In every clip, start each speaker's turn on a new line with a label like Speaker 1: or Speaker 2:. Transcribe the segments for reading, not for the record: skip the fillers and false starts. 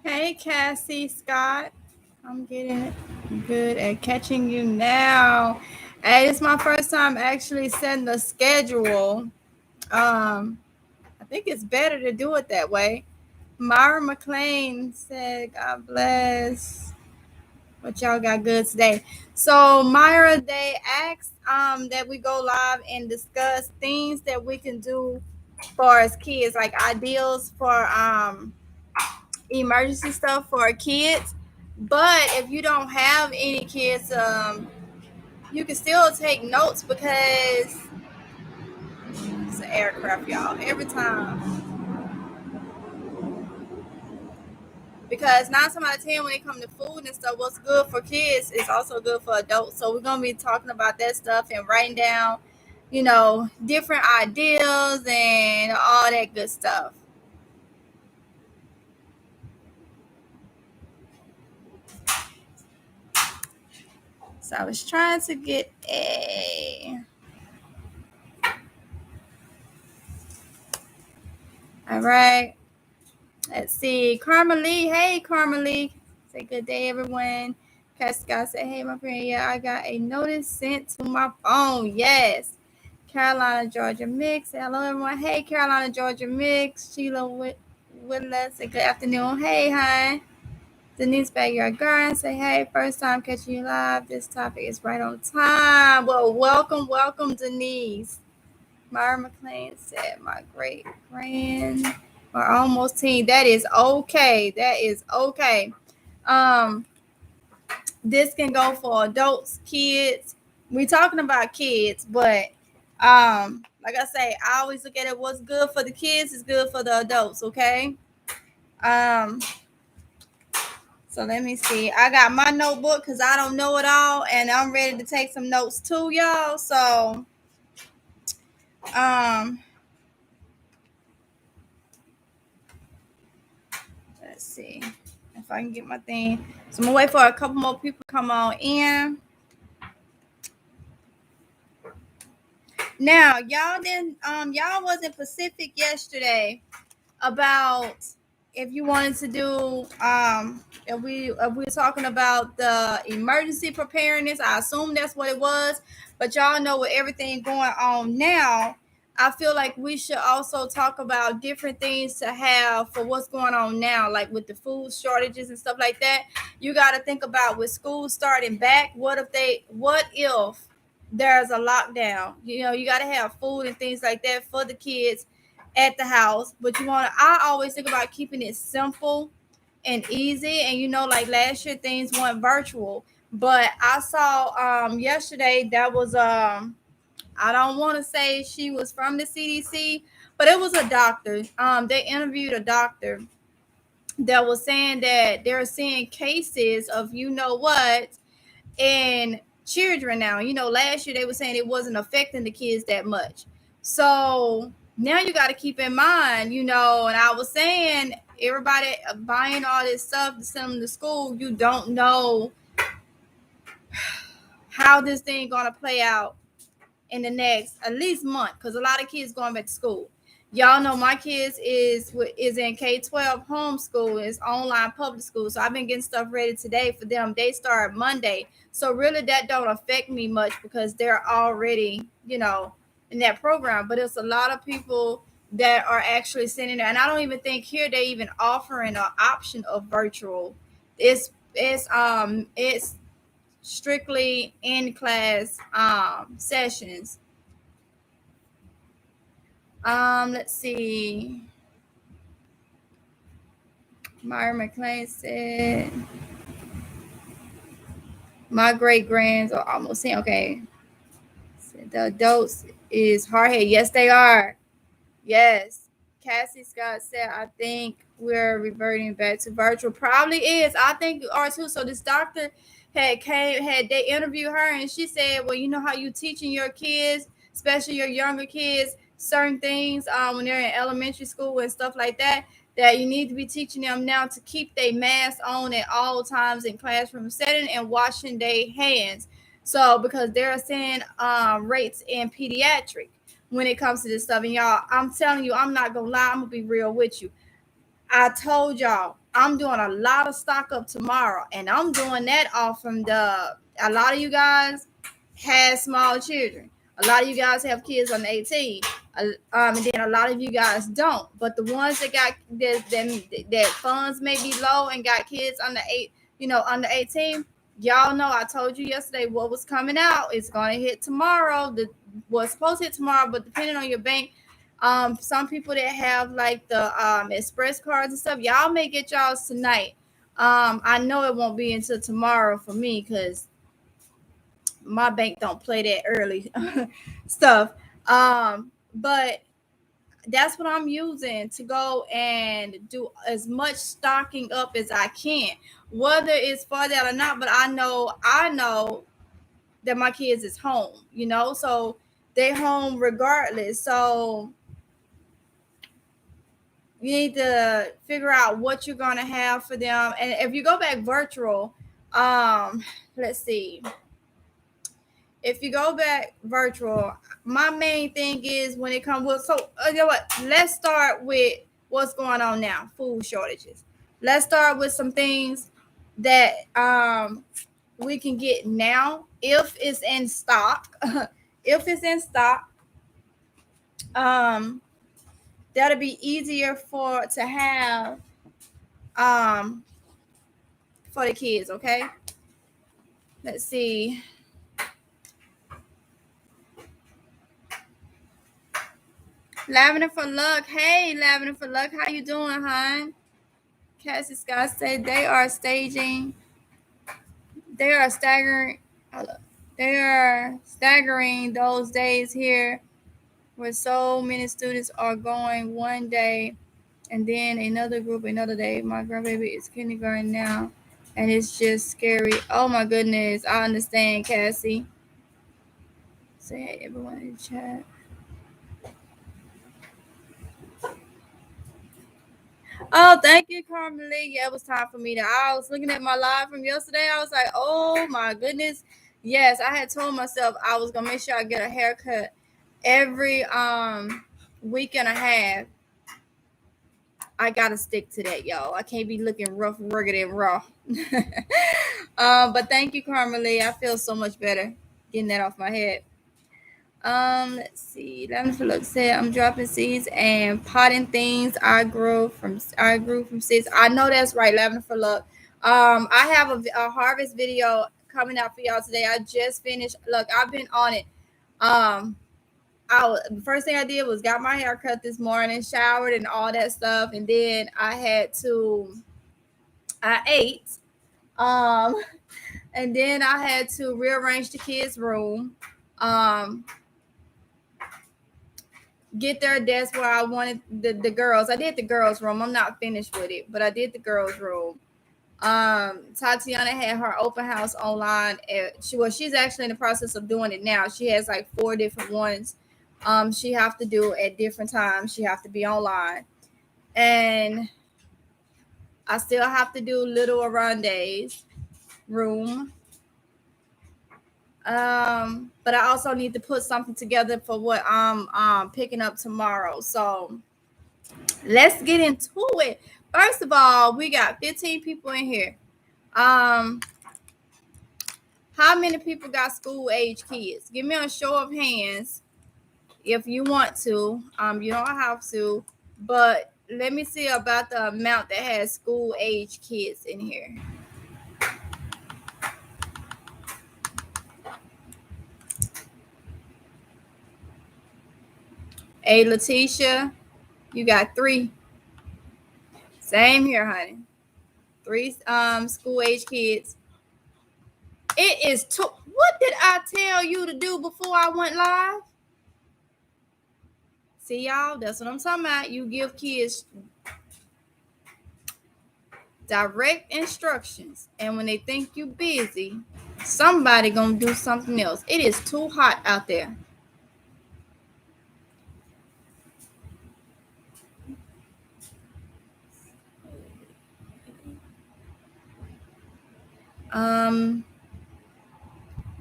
Speaker 1: Hey, Cassie, Scott. I'm getting good at catching you now. Hey, it's my first time actually setting the schedule. I think it's better to do it that way. Myra McLean said, God bless. What y'all got good today? So, Myra, they asked that we go live and discuss things that we can do for as kids, like ideals for emergency stuff for kids. But if you don't have any kids, you can still take notes because it's an aircraft, y'all. Every time, because 9 times out of 10, when it comes to food and stuff, what's good for kids is also good for adults. So we're gonna be talking about that stuff and writing down, different ideas and all that good stuff. So I was trying to get a. All right. Let's see. Karma Lee. Hey, Karma Lee. Say good day, everyone. Casca said, hey, my friend. Yeah, I got a notice sent to my phone. Yes. Carolina, Georgia Mix. Say hello, everyone. Hey, Carolina, Georgia Mix. Sheila with us. Say good afternoon. Hey, hi. Denise Backyard Garden. Say, hey, first time catching you live. This topic is right on time. Well, welcome, Denise. Myra McLean said, my great grand or almost teen. That is okay. That is okay. Um, this can go for adults, kids. We talking about kids, but like I say, I always look at it. What's good for the kids is good for the adults. Okay. Um, so let me see. I got my notebook because I don't know it all, and I'm ready to take some notes too, y'all. So um, let's see if I can get my thing. So I'm gonna wait for a couple more people to come on in. Now, y'all wasn't specific yesterday about if you wanted to do if we were talking about the emergency preparedness. I assume that's what it was, but y'all know with everything going on now, I feel like we should also talk about different things to have for what's going on now, like with the food shortages and stuff like that. You got to think about with school starting back, what if there's a lockdown? You got to have food and things like that for the kids at the house, but I always think about keeping it simple and easy. And like last year things went virtual, but I saw yesterday that was I don't want to say she was from the CDC, but it was a doctor. They interviewed a doctor that was saying that they're seeing cases of what in children now. Last year they were saying it wasn't affecting the kids that much. So now you got to keep in mind, and I was saying everybody buying all this stuff to send them to school, you don't know how this thing gonna play out in the next at least month, because a lot of kids going back to school. Y'all know my kids is in K-12 homeschool, is online public school. So I've been getting stuff ready today for them. They start Monday. So really that don't affect me much because they're already, in that program. But it's a lot of people that are actually sending there. And I don't even think here they even offering an option of virtual. It's strictly in class sessions. Let's see. Myra McLean said, my great grands are almost 10. Okay. Said the adults is hard headed. Yes, they are. Yes. Cassie Scott said, I think we're reverting back to virtual. Probably is. I think you are too. So this doctor had they interviewed her and she said, well, you know how you teaching your kids, especially your younger kids, certain things when they're in elementary school and stuff like that, that you need to be teaching them now to keep their mask on at all times in classroom setting and washing their hands. So because they're seeing rates in pediatric when it comes to this stuff. And y'all, I'm telling you, I'm not gonna lie, I'm gonna be real with you. I told y'all I'm doing a lot of stock up tomorrow, and I'm doing that off from a lot of you guys have small children. A lot of you guys have kids under 18. And then a lot of you guys don't. But the ones that got that funds may be low and got kids under 18, y'all know I told you yesterday what was coming out. It's gonna hit tomorrow. The was supposed to hit tomorrow, but depending on your bank, some people that have like the express cards and stuff, y'all may get y'all's tonight. I know it won't be until tomorrow for me because my bank don't play that early stuff. But that's what I'm using to go and do as much stocking up as I can, whether it's for that or not. But I know that my kids is home, so they home regardless. So you need to figure out what you're gonna have for them. And if you go back virtual, let's see. If you go back virtual, my main thing is when it comes with you know what? Let's start with what's going on now, food shortages. Let's start with some things that we can get now if it's in stock. If it's in stock, um that'll be easier to have um for the kids, okay? Let's see. Lavender for Luck. Hey, Lavender for Luck. How you doing, hon? Cassie Scott said they are staging. They are staggering. They are staggering those days here where so many students are going one day and then another group another day. My grandbaby is kindergarten now and it's just scary. Oh my goodness. I understand, Cassie. Say hey everyone in the chat. Oh, thank you, Carmelie. Yeah, it was time for me to. I was looking at my live from yesterday. I was like, oh my goodness. Yes, I had told myself I was gonna make sure I get a haircut every week and a half. I gotta stick to that, y'all. I can't be looking rough, rugged, and raw. But thank you, Carmelie. I feel so much better getting that off my head. Let's see. Lavender for Luck said, I'm dropping seeds and potting things I grew from seeds. I know that's right, Lavender for Luck. I have a harvest video coming out for y'all today. I just finished. Look, I've been on it. The first thing I did was got my hair cut this morning, showered and all that stuff, and then I ate. And then I had to rearrange the kids' room. Get their desk where I wanted the girls. I did the girls' room. I'm not finished with it, but I did the girls' room. Tatiana had her open house online. She's actually in the process of doing it now. She has like 4 different ones. She have to do at different times. She have to be online, and I still have to do Little Arande's room. But I also need to put something together for what I'm picking up tomorrow. So let's get into it. First of all, we got 15 people in here. How many people got school age kids? Give me a show of hands if you want to. You don't have to, but let me see about the amount that has school age kids in here. Hey, Letitia, you got 3. Same here, honey. 3 school age kids. It is 2. What did I tell you to do before I went live? See, y'all, that's what I'm talking about. You give kids direct instructions, and when they think you busy, somebody gonna do something else. It is too hot out there.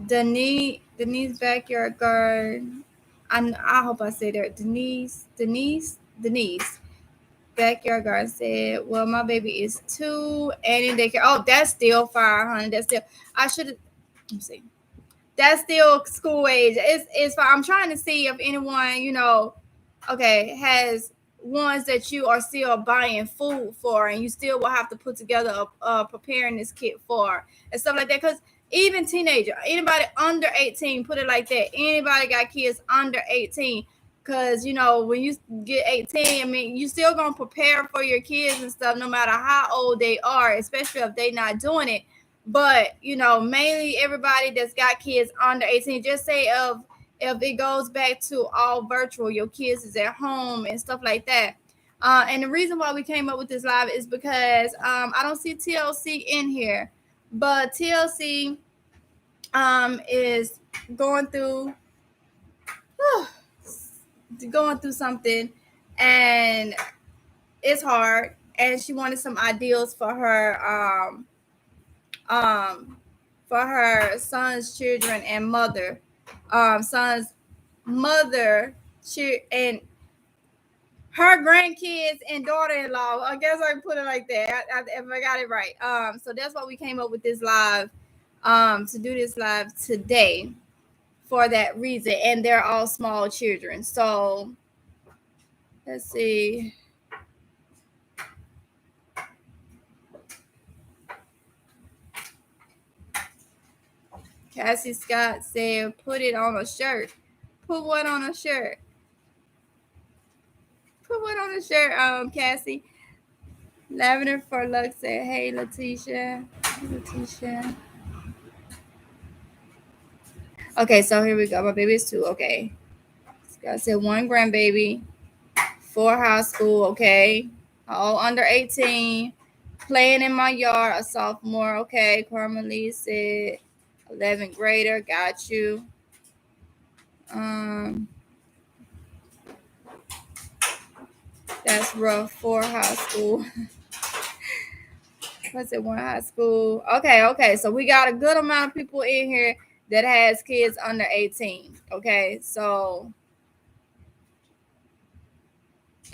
Speaker 1: Denise backyard garden. I hope I say that. Denise. backyard garden said, well, my baby is 2 and in daycare. Oh, that's still fine, honey. That's still, I should have, let me see. That's still school age. It's fine. I'm trying to see if anyone, okay, has ones that you are still buying food for and you still will have to put together a preparedness kit for and stuff like that. Because even teenager, anybody under 18, put it like that. Anybody got kids under 18. Because, when you get 18, I mean, you still going to prepare for your kids and stuff no matter how old they are, especially if they not doing it. But, mainly everybody that's got kids under 18, just say if it goes back to all virtual, your kids is at home and stuff like that. And the reason why we came up with this live is because I don't see TLC in here, but TLC is going through something, and it's hard, and she wanted some ideals for her son's children and mother, son's mother, and her grandkids and daughter-in-law. I guess I can put it like that. If I got it right. So that's why we came up with this live, to do this live today for that reason. And they're all small children. So let's see. Cassie Scott said, put it on a shirt. Put what on a shirt? Put what on a shirt, Cassie? Lavender for Luck said, hey, Letitia. Letitia. Okay, so here we go. My baby is 2. Okay. Scott said 1 grandbaby, 4 high school. Okay. All under 18. Playing in my yard, a sophomore. Okay. Carmelie said 11th grader. Got you. That's rough. 4 high school. What's it? 1 high school. Okay. So we got a good amount of people in here that has kids under 18. Okay. So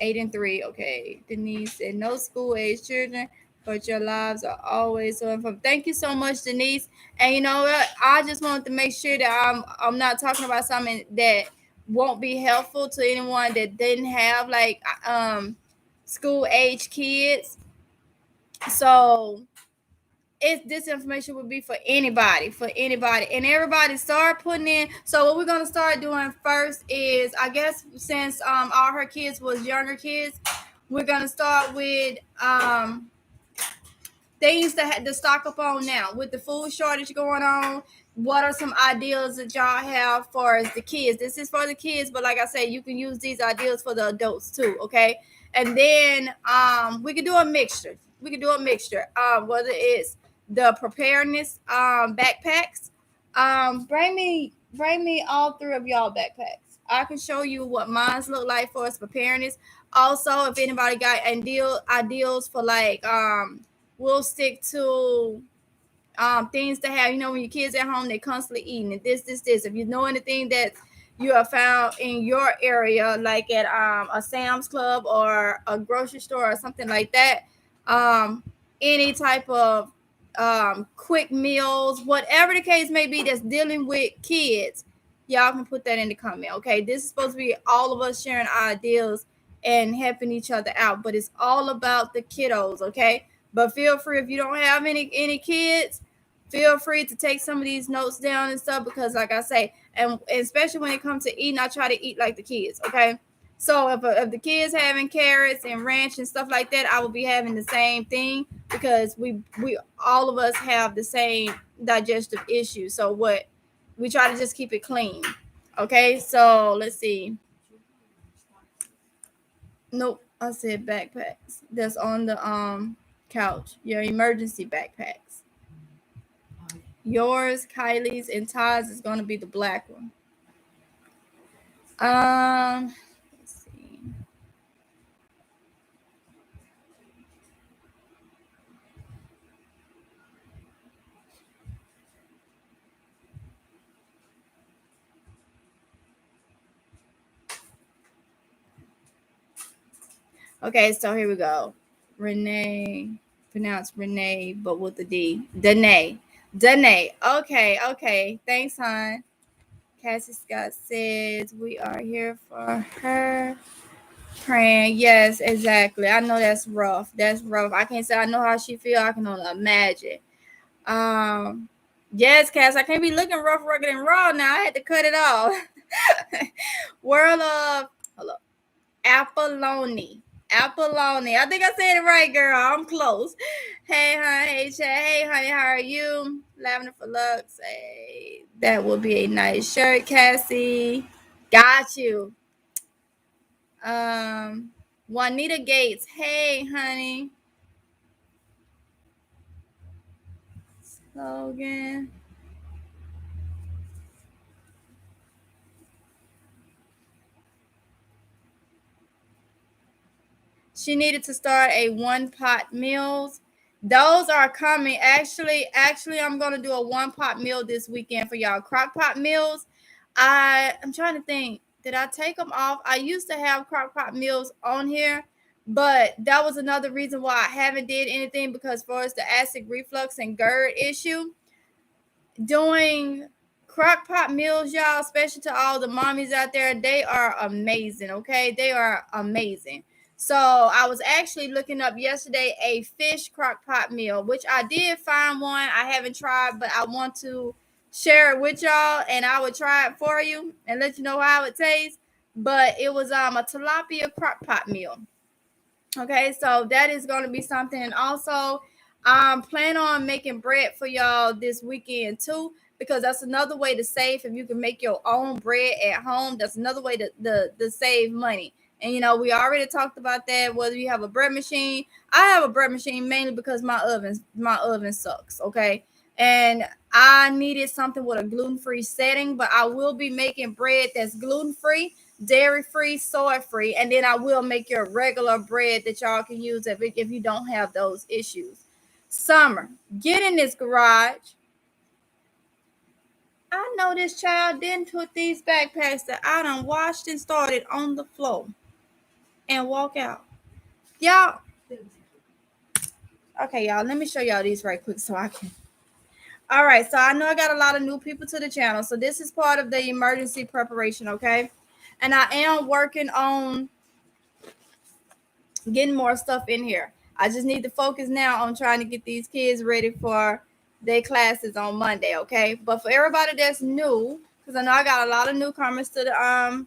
Speaker 1: 8 and 3. Okay. Denise said no school age children, but your lives are always so informed. Thank you so much, Denise. And you know what? I just wanted to make sure that I'm not talking about something that won't be helpful to anyone that didn't have like school age kids. So this information would be for anybody, and everybody start putting in. So what we're going to start doing first is, I guess, since all her kids was younger kids, we're going to start with things to stock up on now with the food shortage going on. What are some ideas that y'all have for the kids? This is for the kids, but like I said, you can use these ideas for the adults too. Okay. And then we can do a mixture. Whether it's the preparedness backpacks. Bring me all 3 of y'all backpacks. I can show you what mine's look like for us preparedness. Also, if anybody got ideals for like we'll stick to things to have, when your kids at home, they constantly eating and this. If you know anything that you have found in your area, like at a Sam's Club or a grocery store or something like that, any type of quick meals, whatever the case may be that's dealing with kids, y'all can put that in the comment. Okay, this is supposed to be all of us sharing ideas and helping each other out, but it's all about the kiddos. Okay, but feel free, if you don't have any kids, feel free to take some of these notes down and stuff, because like I say, and especially when it comes to eating, I try to eat like the kids. Okay, so if the kids having carrots and ranch and stuff like that, I will be having the same thing, because we all of us have the same digestive issues. So we try to just keep it clean. Okay, so let's see. Nope, I said backpacks. That's on the couch. Your emergency backpacks. Yours, Kylie's, and Todd's is going to be the black one. Let's see. Okay, so here we go. Renee, pronounced Renee, but with the D. Danae. Danae. Okay. Thanks, hon. Cassie Scott says we are here for her. Praying. Yes, exactly. I know that's rough. That's rough. I can't say I know how she feel. I can only imagine. Yes, Cass, I can't be looking rough, rugged, and raw now. I had to cut it off. World of hello, Apolloni. Apolloni. I think I said it right, girl. I'm close. Hey, honey. Hey, Chad. Hey, honey. How are you? Lavender for Lux. Hey, that would be a nice shirt, Cassie. Got you. Juanita Gates. Hey, honey. Slogan. She needed to start a one pot meals. Those are coming. Actually, I'm gonna do a one pot meal this weekend for y'all. Crock pot meals. I'm trying to think. Did I take them off? I used to have crock pot meals on here, but that was another reason why I haven't did anything because for us the acid reflux and GERD issue, doing crock pot meals, y'all, especially to all the mommies out there, they are amazing. Okay, they are amazing. So I was actually looking up yesterday a fish crock pot meal, which I did find one. I haven't tried, but I want to share it with y'all, and I would try it for you and let you know how it tastes. But it was a tilapia crock pot meal. Okay, so that is going to be something. And also, I'm planning on making bread for y'all this weekend too, because that's another way to save. If you can make your own bread at home, that's another way to save money. And we already talked about that. Whether you have a bread machine, I have a bread machine mainly because my oven sucks. Okay, and I needed something with a gluten-free setting, but I will be making bread that's gluten-free, dairy free, soy free, and then I will make your regular bread that y'all can use if you don't have those issues. Summer, get in this garage. I know this child didn't put these backpacks that I done washed and started on the floor and walk out. Y'all, okay, y'all, let me show y'all these right quick so I can. All right, so I know I got a lot of new people to the channel. So this is part of the emergency preparation, okay? And I am working on getting more stuff in here. I just need to focus now on trying to get these kids ready for their classes on Monday, okay? But for everybody that's new, because I know I got a lot of newcomers to the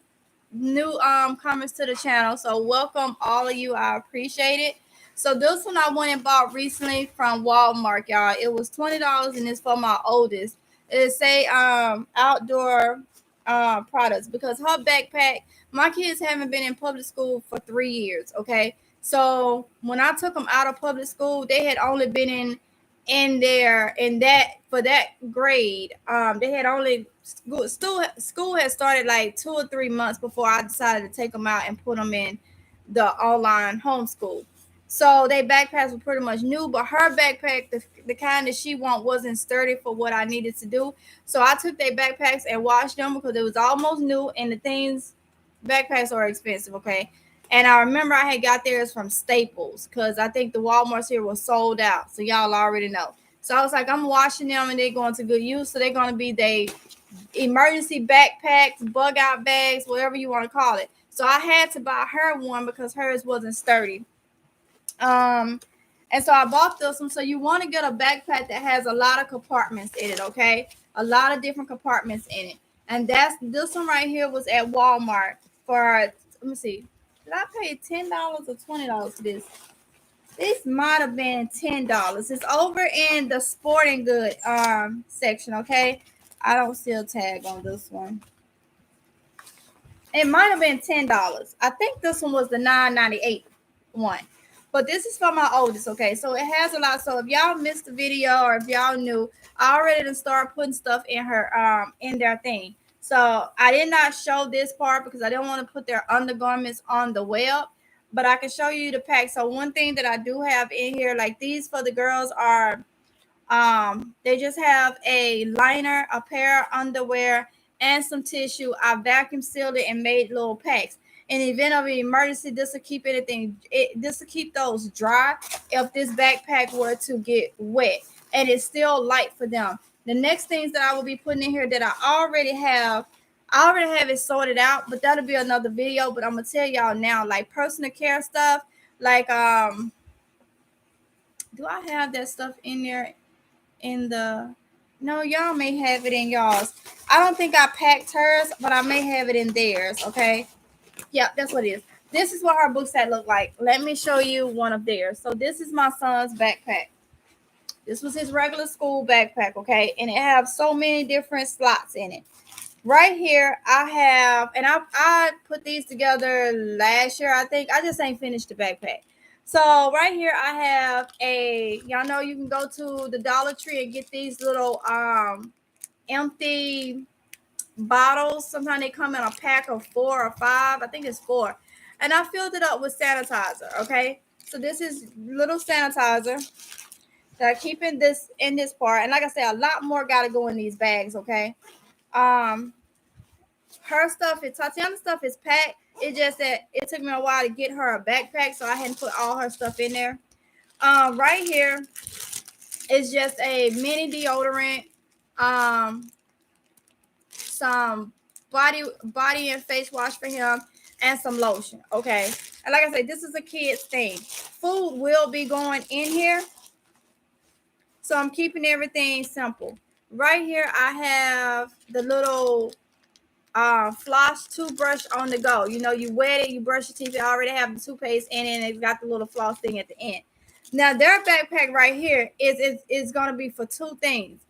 Speaker 1: comments to the channel. So welcome all of you. I appreciate it. So this one I went and bought recently from Walmart, y'all. It was $20 and it's for my oldest. It say outdoor products because her backpack, my kids haven't been in public school for 3 years. Okay. So when I took them out of public school, they had only been in that for that grade. They had only school had started like 2 or 3 months before I decided to take them out and put them in the online homeschool. So they backpacks were pretty much new, but her backpack, the kind that she want, wasn't sturdy for what I needed to do. So I took their backpacks and washed them because it was almost new, and the things backpacks are expensive, okay? And I remember I had got theirs from Staples because I think the Walmarts here was sold out. So y'all already know. So I was like, I'm washing them and they're going to good use. So they're going to be the emergency backpacks, bug out bags, whatever you want to call it. So I had to buy her one because hers wasn't sturdy. And so I bought this one. So you want to get a backpack that has a lot of compartments in it, okay? A lot of different compartments in it. And this one right here was at Walmart for, let me see, did I pay $10 or $20 for this? This might have been $10. It's over in the sporting good section, okay? I don't see a tag on this one. It might have been $10. I think this one was the $9.98 one. But this is for my oldest, okay? So it has a lot. So if y'all missed the video or if y'all knew, I already done start putting stuff in her in their thing. So I did not show this part because I didn't want to put their undergarments on the web, but I can show you the pack. So one thing that I do have in here, like these for the girls, are they just have a liner, a pair of underwear, and some tissue. I vacuum sealed it and made little packs. In the event of an emergency, this will keep this will keep those dry if this backpack were to get wet, and it's still light for them. The next things that I will be putting in here that I already have it sorted out, but that'll be another video. But I'm gonna tell y'all now, like personal care stuff, like do I have that stuff in there in the no, y'all may have it in y'all's. I don't think I packed hers, but I may have it in theirs. Okay. Yep, that's what it is. This is what her book set look like. Let me show you one of theirs. So this is my son's backpack. This was his regular school backpack, okay? And it has so many different slots in it. Right here, I have, and I put these together last year, I think. I just ain't finished the backpack. So right here, I have y'all know you can go to the Dollar Tree and get these little empty bottles. Sometimes they come in a pack of 4 or 5. I think it's 4. And I filled it up with sanitizer, okay? So this is little sanitizer that I keep in this part. And like I said, a lot more got to go in these bags, okay? Her stuff, Tatiana's stuff is packed. It just that it took me a while to get her a backpack, so I hadn't put all her stuff in there. Right here is just a mini deodorant, some body and face wash for him, and some lotion. Okay. And like I said, this is a kid's thing. Food will be going in here, so I'm keeping everything simple. Right here, I have the little floss toothbrush on the go. You know, you wet it, you brush your teeth. It already have the toothpaste in it, and it's got the little floss thing at the end. Now, their backpack right here is going to be for 2 things.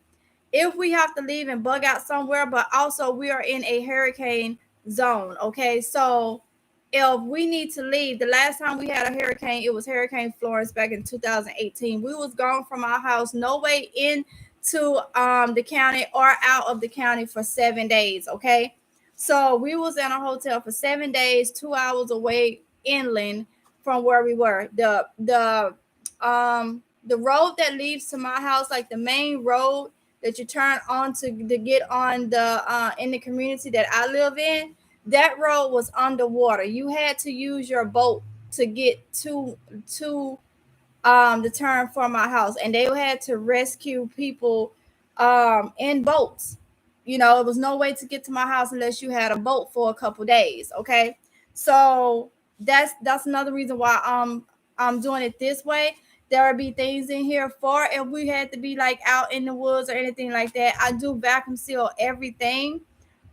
Speaker 1: If we have to leave and bug out somewhere, but also we are in a hurricane zone, okay? So if we need to leave, the last time we had a hurricane, it was Hurricane Florence back in 2018. We was gone from our house, no way into the county or out of the county for 7 days, okay? So we was in a hotel for 7 days, 2 hours away inland from where we were. The road that leads to my house, like the main road that you turn on to get on the in the community that I live in, that road was underwater. You had to use your boat to get to the turn for my house, and they had to rescue people in boats. You know, it was no way to get to my house unless you had a boat for a couple days. Okay, so that's another reason why I'm doing it this way. There will be things in here for if we had to be like out in the woods or anything like that. I do vacuum seal everything.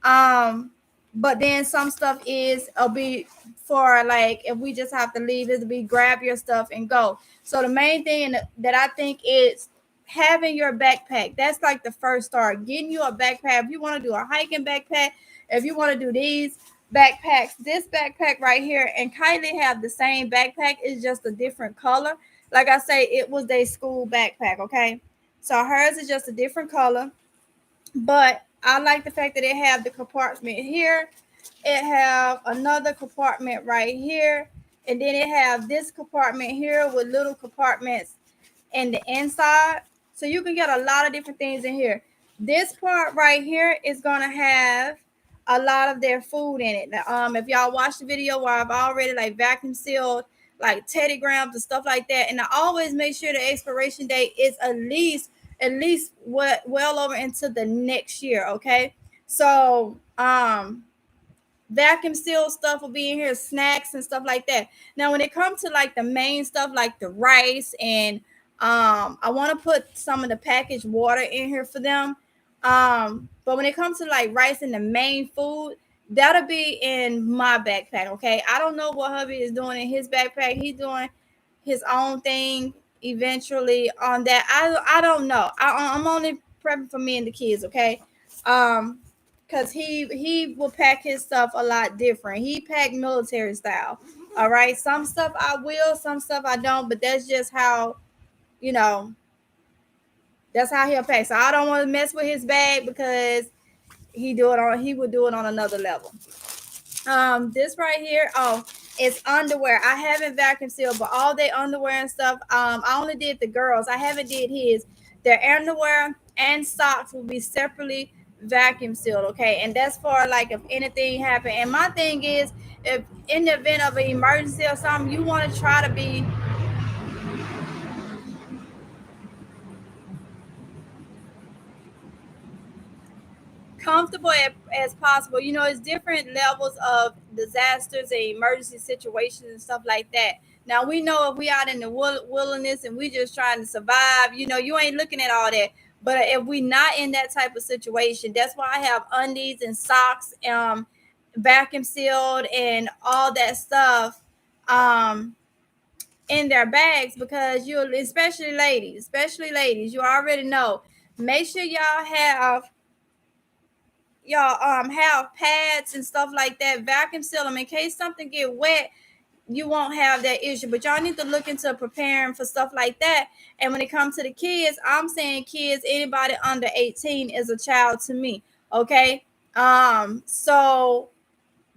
Speaker 1: But then some stuff will be for like if we just have to leave, it'll be grab your stuff and go. So the main thing that I think is having your backpack. That's like the first start. Getting you a backpack. If you want to do a hiking backpack, if you want to do these backpacks, this backpack right here and Kylie have the same backpack. It's just a different color. Like I say, it was their school backpack, okay? So hers is just a different color. But I like the fact that it have the compartment here. It have another compartment right here. And then it have this compartment here with little compartments in the inside. So you can get a lot of different things in here. This part right here is going to have a lot of their food in it. If y'all watch the video where I've already like vacuum sealed like Teddy Grahams and stuff like that, and I always make sure the expiration date is at least well over into the next year. Okay, so vacuum seal stuff will be in here, snacks and stuff like that. Now when it comes to like the main stuff like the rice and I want to put some of the packaged water in here for them, but when it comes to like rice and the main food, that'll be in my backpack. Okay, I don't know what hubby is doing in his backpack. He's doing his own thing eventually on that. I don't know. I'm only prepping for me and the kids. Okay, because he will pack his stuff a lot different. He packed military style. All right, some stuff I will, some stuff I don't, but that's just how, you know, that's how he'll pack. So I don't want to mess with his bag because he would do it on another level. This right here, it's underwear. I haven't vacuum sealed, but all their underwear and stuff, I only did the girls. I haven't did his. Their underwear and socks will be separately vacuum sealed, okay? And that's for like if anything happened. And my thing is, if in the event of an emergency or something, you want to try to be comfortable as possible. You know, it's different levels of disasters and emergency situations and stuff like that. Now we know if we out in the wilderness and we just trying to survive, you know, you ain't looking at all that. But if we not in that type of situation, that's why I have undies and socks, vacuum sealed and all that stuff, in their bags, because you, especially ladies, you already know. Make sure y'all have pads and stuff like that, vacuum seal them in case something get wet. You won't have that issue, but y'all need to look into preparing for stuff like that. And when it comes to the kids, I'm saying kids, anybody under 18 is a child to me. Okay. So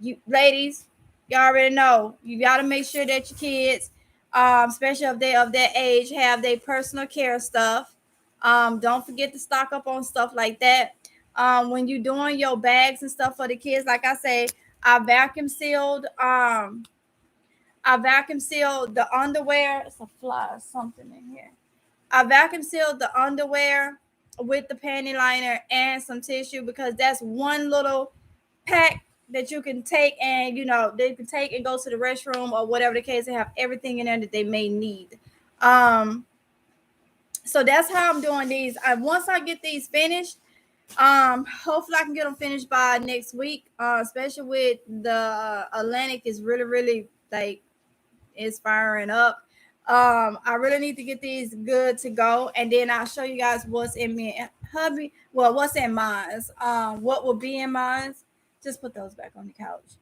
Speaker 1: you ladies, you already know you got to make sure that your kids, especially if they of that age, have their personal care stuff. Don't forget to stock up on stuff like that. When you're doing your bags and stuff for the kids, like I say, I vacuum sealed. I vacuum sealed the underwear. It's a fly or something in here. I vacuum sealed the underwear with the panty liner and some tissue, because that's one little pack that you can take, and you know they can take and go to the restroom or whatever the case. They have everything in there that they may need. Um, so that's how I'm doing these. Once I get these finished, hopefully I can get them finished by next week. Especially with the Atlantic is really like is firing up. I really need to get these good to go, and then I'll show you guys what's in me hubby. Well, what's in mine? What will be in mine? Just put those back on the couch.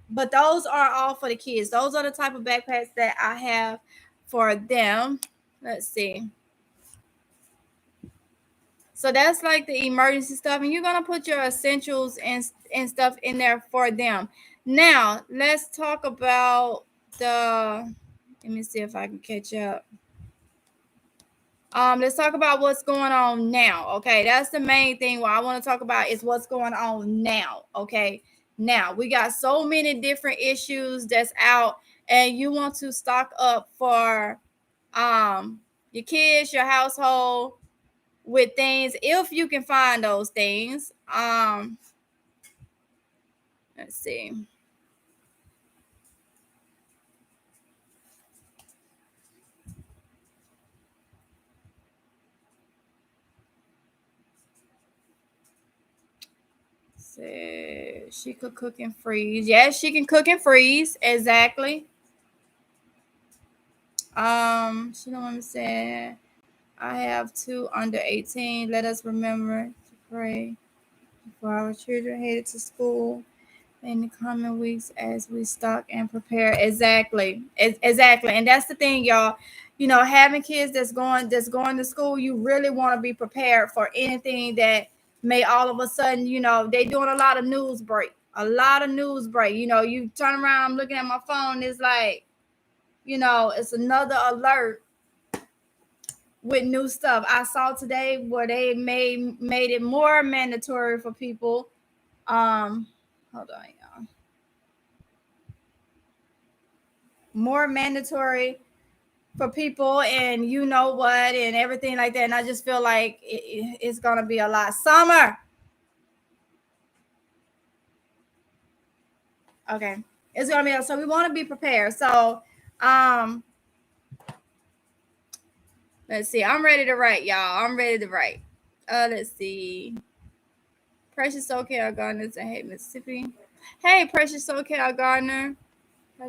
Speaker 1: But those are all for the kids. Those are the type of backpacks that I have for them. Let's see. So that's like the emergency stuff, and you're gonna put your essentials and stuff in there for them. Now let's talk about the. Let me see if I can catch up. Let's talk about what's going on now. Okay, that's the main thing. What I want to talk about is what's going on now. Okay, now we got so many different issues that's out, and you want to stock up for your kids, your household, with things if you can find those things. Let's see. So she could cook and freeze. Yes, she can cook and freeze. Exactly. She don't want to say I have two under 18. Let us remember to pray for our children headed to school in the coming weeks as we stock and prepare. Exactly. Exactly. And that's the thing, y'all. You know, having kids that's going to school, you really want to be prepared for anything that may all of a sudden, you know, they doing a lot of news break. A lot of news break. You know, you turn around, I'm looking at my phone, it's like, you know, it's another alert with new stuff. I saw today where they made it more mandatory for people. Hold on, y'all. More mandatory for people, and you know what, and everything like that. And I just feel like it's gonna be a lot. Summer. Okay. It's gonna be, so we want to be prepared. So um let's see. I'm ready to write, y'all. I'm ready to write. Let's see. Precious SoCal Gardner and Hey Mississippi. Hey, Precious SoCal Gardner.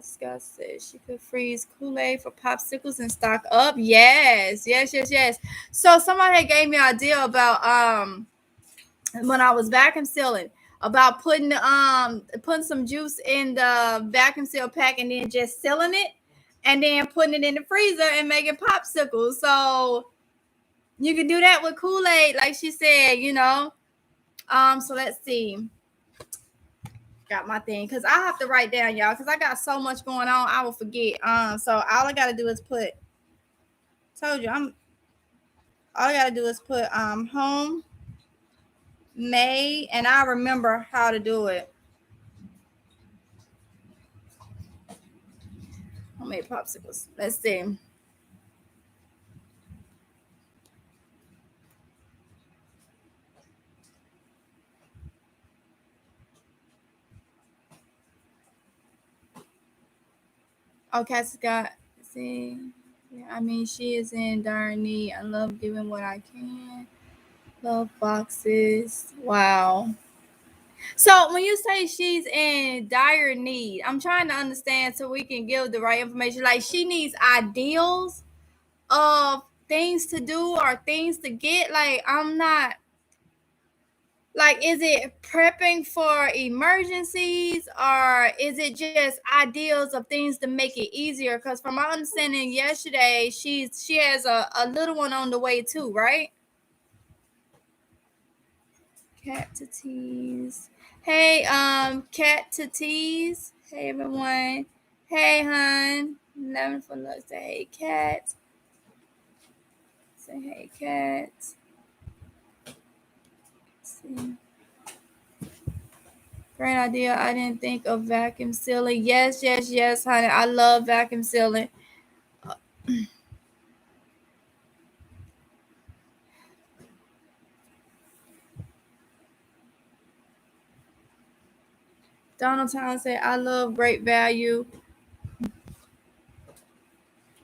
Speaker 1: Scott said she could freeze Kool-Aid for popsicles and stock up. Yes. So somebody gave me an idea about when I was vacuum sealing, about putting some juice in the vacuum seal pack and then just sealing it and then putting it in the freezer and making popsicles. So you can do that with Kool-Aid, like she said, you know. So let's see. Got my thing, because I have to write down, y'all, because I got so much going on I will forget. So all I gotta do is put, told you, all I gotta do is put home made, and I remember how to do it. Homemade popsicles. Let's see. Oh, Cassie's got, see. Yeah, I mean, she is in dire need. I love giving what I can. Love boxes. Wow. So when you say she's in dire need, I'm trying to understand so we can give the right information. Like she needs ideals of things to do or things to get. Like I'm not like, is it prepping for emergencies or is it just ideals of things to make it easier? Because from my understanding yesterday, she has a little one on the way too, right? Cat to tease. Hey, cat to tease. Hey everyone. Hey hun. 11 for love. Say hey cat. Say hey cat. Let's see. Great idea. I didn't think of vacuum sealing. Yes, yes, yes, honey. I love vacuum sealing. Donald Town said, I love great value.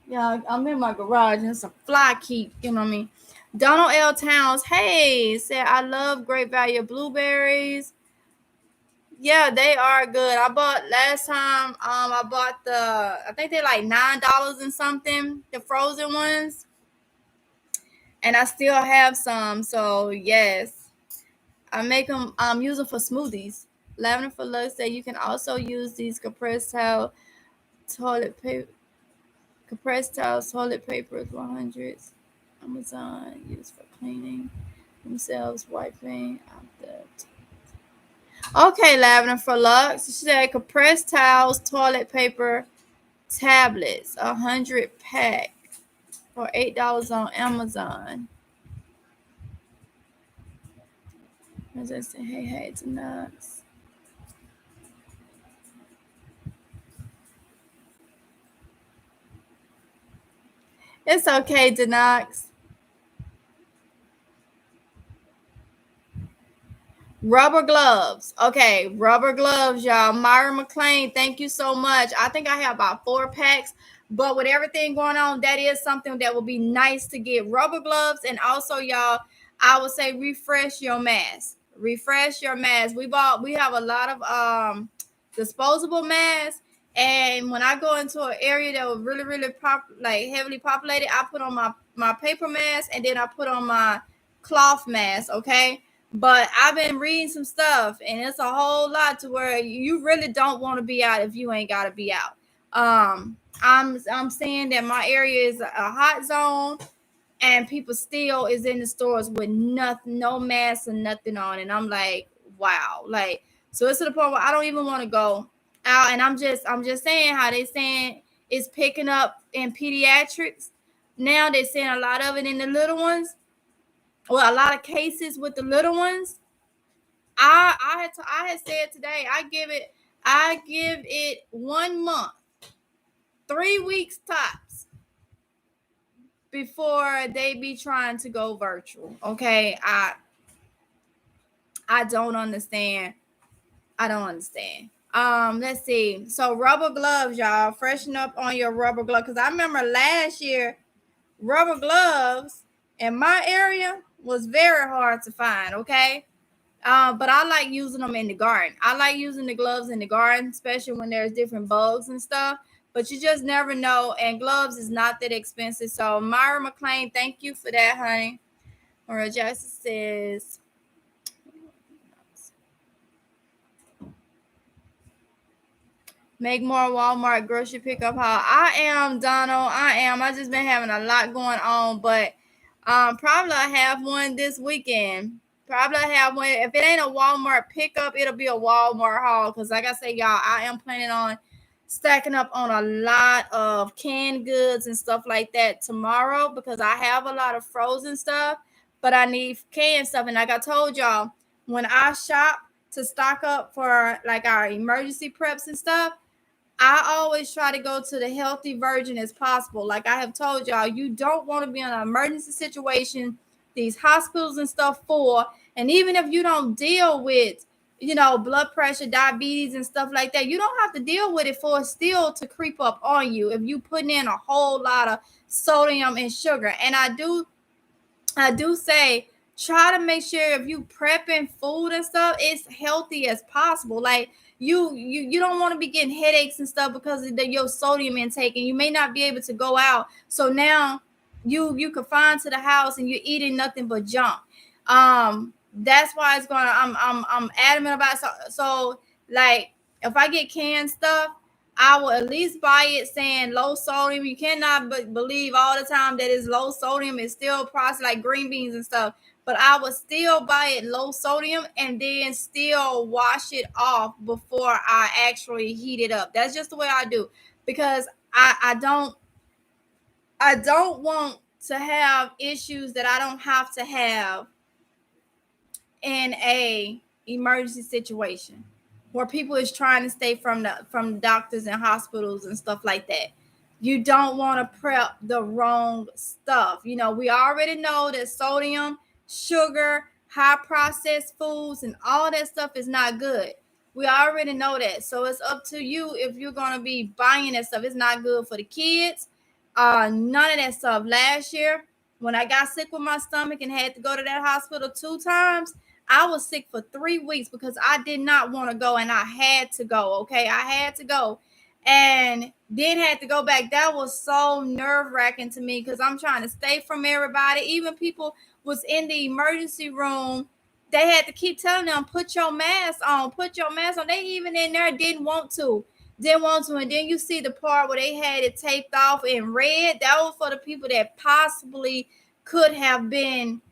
Speaker 1: Yeah, I'm in my garage and it's a fly keep, you know what I mean? Donald L. Towns, hey, said, I love great value blueberries. Yeah, they are good. I bought last time, I bought I think they're like $9 and something, the frozen ones. And I still have some. So yes, I make them, use them for smoothies. Lavender for Lux said you can also use these toilet paper compressed towels, toilet papers, 100s. Amazon used for cleaning themselves, wiping after. Okay, Lavender for Lux. She said compressed towels, toilet paper, tablets, 100 pack for $8 on Amazon. As I say, hey, it's nuts. It's okay, Denox. Rubber gloves. Okay, rubber gloves, y'all. Myra McLean, thank you so much. I think I have about 4 packs, but with everything going on, that is something that would be nice to get rubber gloves. And also, y'all, I would say refresh your mask. Refresh your mask. We have a lot of disposable masks. And when I go into an area that was really, really like heavily populated, I put on my paper mask and then I put on my cloth mask. Okay, but I've been reading some stuff, and it's a whole lot to where you really don't want to be out if you ain't got to be out. I'm saying that my area is a hot zone, and people still is in the stores with nothing, no mask or nothing on, and I'm like, wow, like so it's to the point where I don't even want to go out, and I'm just saying how they saying it's picking up in pediatrics. Now they're saying a lot of it in the little ones. Well, a lot of cases with the little ones. I had said today I give it 1 month, 3 weeks tops before they be trying to go virtual. Okay, I don't understand. I don't understand. Let's see. So rubber gloves, y'all, freshen up on your rubber glove because I remember last year rubber gloves in my area was very hard to find. Okay, but I like using them in the garden. I like using the gloves in the garden, especially when there's different bugs and stuff. But you just never know. And gloves is not that expensive. So Myra McLean, thank you for that, honey. Maria Jackson says, make more Walmart grocery pickup haul. I am, Donald. I am. I just been having a lot going on, but probably I have one this weekend. Probably I have one. If it ain't a Walmart pickup, it'll be a Walmart haul. Cause like I say, y'all, I am planning on stacking up on a lot of canned goods and stuff like that tomorrow because I have a lot of frozen stuff, but I need canned stuff. And like I told y'all, when I shop to stock up for like our emergency preps and stuff, I always try to go to the healthy version as possible. Like I have told y'all, you don't want to be in an emergency situation, these hospitals and stuff for. And even if you don't deal with, blood pressure, diabetes, and stuff like that, you don't have to deal with it for it still to creep up on you if you putting in a whole lot of sodium and sugar. And I do say try to make sure if you prepping food and stuff, it's healthy as possible. Like you don't want to be getting headaches and stuff because of your sodium intake, and you may not be able to go out. So now you confined to the house and you're eating nothing but junk. That's why it's going. I'm adamant about it. So like if I get canned stuff, I will at least buy it saying low sodium. You cannot believe all the time that it's low sodium. It's still processed like green beans and stuff. But I would still buy it low sodium and then still wash it off before I actually heat it up. That's just the way I do, because I don't want to have issues that I don't have to have in a emergency situation where people is trying to stay from doctors and hospitals and stuff like that. You don't want to prep the wrong stuff. We already know that sodium, sugar, high processed foods, and all that stuff is not good. We already know that. So it's up to you if you're going to be buying that stuff. It's not good for the kids. None of that stuff. Last year, when I got sick with my stomach and had to go to that hospital 2 times, I was sick for 3 weeks because I did not want to go, and I had to go. Okay, I had to go, and then had to go back. That was so nerve-wracking to me because I'm trying to stay from everybody. Even people was in the emergency room. They had to keep telling them, put your mask on, put your mask on. They even in there didn't want to. And then you see the part where they had it taped off in red. That was for the people that possibly could have been,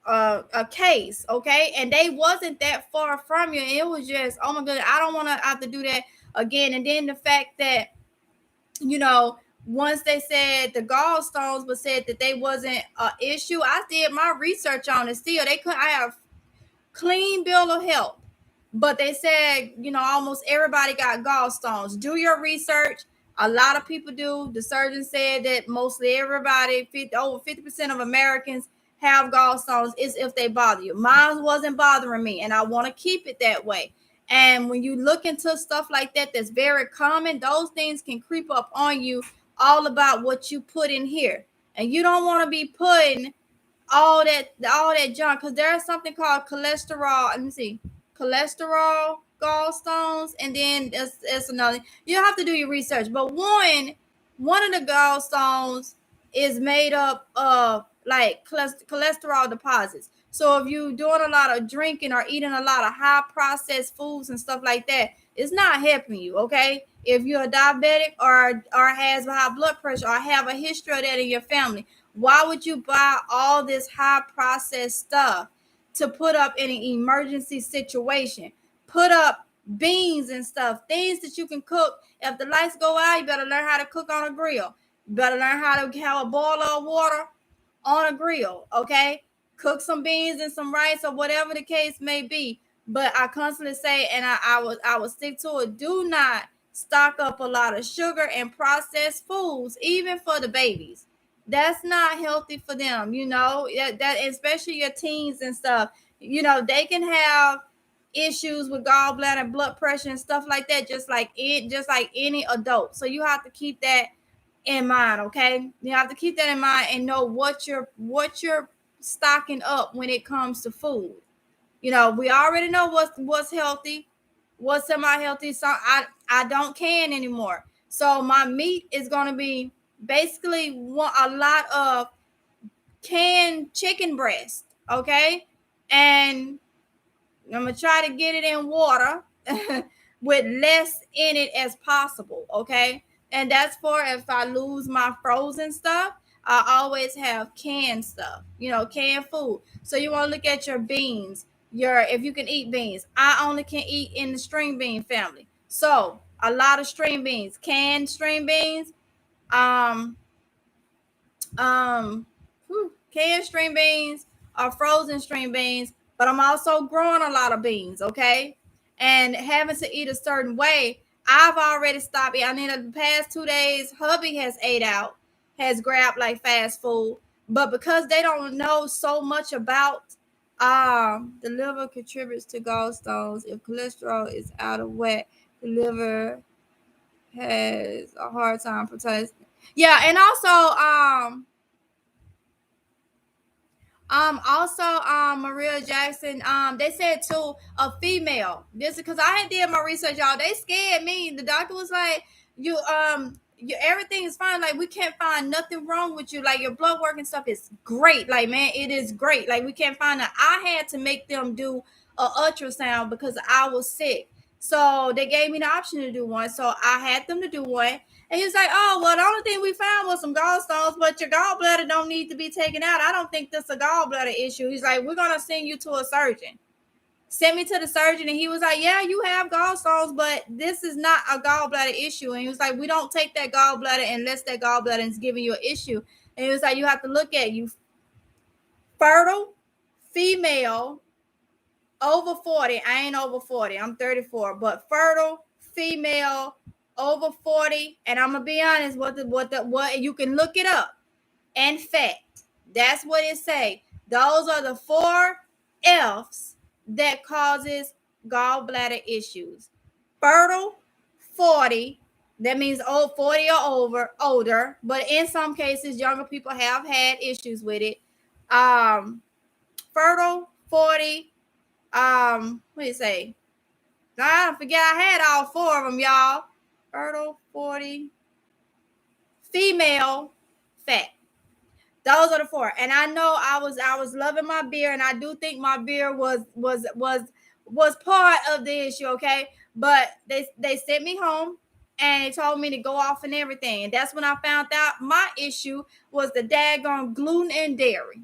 Speaker 1: a case, okay? And they wasn't that far from you. It was just, oh my goodness, I don't want to have to do that again. And then the fact that, once they said the gallstones, but said that they wasn't an issue, I did my research on it. Still, they couldn't. I have clean bill of health, but they said, almost everybody got gallstones. Do your research. A lot of people do. The surgeon said that mostly everybody, over 50% of Americans have gallstones. Is if they bother you. Mine wasn't bothering me, and I want to keep it that way. And when you look into stuff like that, that's very common. Those things can creep up on you, all about what you put in here. And you don't want to be putting all that junk, because there's something called cholesterol. Let me see, cholesterol gallstones, and then it's another. You have to do your research, but one of the gallstones is made up of like cholesterol deposits. So if you're doing a lot of drinking or eating a lot of high processed foods and stuff like that, it's not helping you. Okay, if you're a diabetic or has high blood pressure or have a history of that in your family, why would you buy all this high processed stuff to put up in an emergency situation? Put up beans and stuff, things that you can cook. If the lights go out, you better learn how to cook on a grill. You better learn how to have a boiler of water on a grill, okay? Cook some beans and some rice or whatever the case may be. But I constantly say, and I would stick to it, do not stock up a lot of sugar and processed foods, even for the babies. That's not healthy for them, that especially your teens and stuff. They can have issues with gallbladder, blood pressure, and stuff like that, just like any adult. So you have to keep that in mind, okay? You have to keep that in mind and know what you're stocking up when it comes to food. We already know what's healthy, what's semi-healthy. So I don't can anymore. So my meat is going to be basically a lot of canned chicken breast, okay? And I'm gonna try to get it in water with less in it as possible, okay? And that's for if I lose my frozen stuff. I always have canned stuff, canned food. So you want to look at your beans, if you can eat beans. I only can eat in the string bean family. So a lot of string beans, canned string beans, um, um, canned string beans or frozen string beans. But I'm also growing a lot of beans, okay? and having to eat a certain way, I've already stopped eating. I mean, in the past 2 days, hubby has ate out, has grabbed like fast food, but because they don't know so much about the liver contributes to gallstones. If cholesterol is out of whack, the liver has a hard time protesting. Yeah, and also Maria Jackson, they said to a female. This is because I had did my research, y'all. They scared me. The doctor was like, you everything is fine. Like, we can't find nothing wrong with you. Like, your blood work and stuff is great. Like, man, it is great. Like, we can't find that. I had to make them do a ultrasound because I was sick. So they gave me the option to do one. So I had them to do one. And he was like, "Oh, well, the only thing we found was some gallstones, but your gallbladder don't need to be taken out. I don't think that's a gallbladder issue." He's like, "We're gonna send you to a surgeon." Sent me to the surgeon, and he was like, "Yeah, you have gallstones, but this is not a gallbladder issue." And he was like, "We don't take that gallbladder unless that gallbladder is giving you an issue." And he was like, "You have to look at you fertile female over 40. I ain't over 40. I'm 34, but fertile female over 40. And I'm gonna be honest, what you can look it up. And fat. That's what it say. Those are the 4 F's that causes gallbladder issues. Fertile, 40. That means 40 or older. But in some cases, younger people have had issues with it. Fertile, 40. What do you say? I forget I had all 4 of them, y'all. Fertile, 40. Female, fat. Those are the 4. And I know I was loving my beer, and I do think my beer was part of the issue, okay? But they sent me home and they told me to go off and everything. And that's when I found out my issue was the daggone gluten and dairy.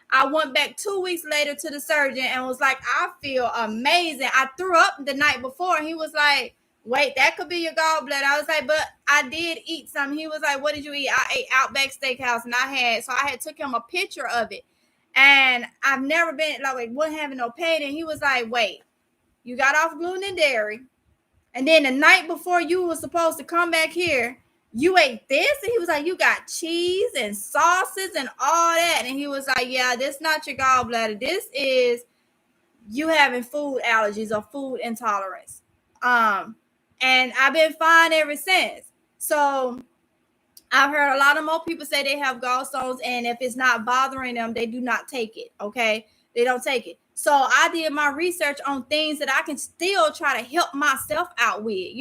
Speaker 1: I went back 2 weeks later to the surgeon and was like, "I feel amazing." I threw up the night before, and he was like, "Wait, that could be your gallbladder." I was like, "But I did eat some." He was like, "What did you eat?" I ate Outback Steakhouse, and I had took him a picture of it. And I've never been like wasn't having no pain. And he was like, "Wait, you got off gluten and dairy, and then the night before you were supposed to come back here, you ate this?" And he was like, "You got cheese and sauces and all that." And he was like, "Yeah, this not your gallbladder. This is you having food allergies or food intolerance." And I've been fine ever since. So I've heard a lot of more people say they have gallstones, and if it's not bothering them, they do not take it. Okay, they don't take it. So I did my research on things that I can still try to help myself out with.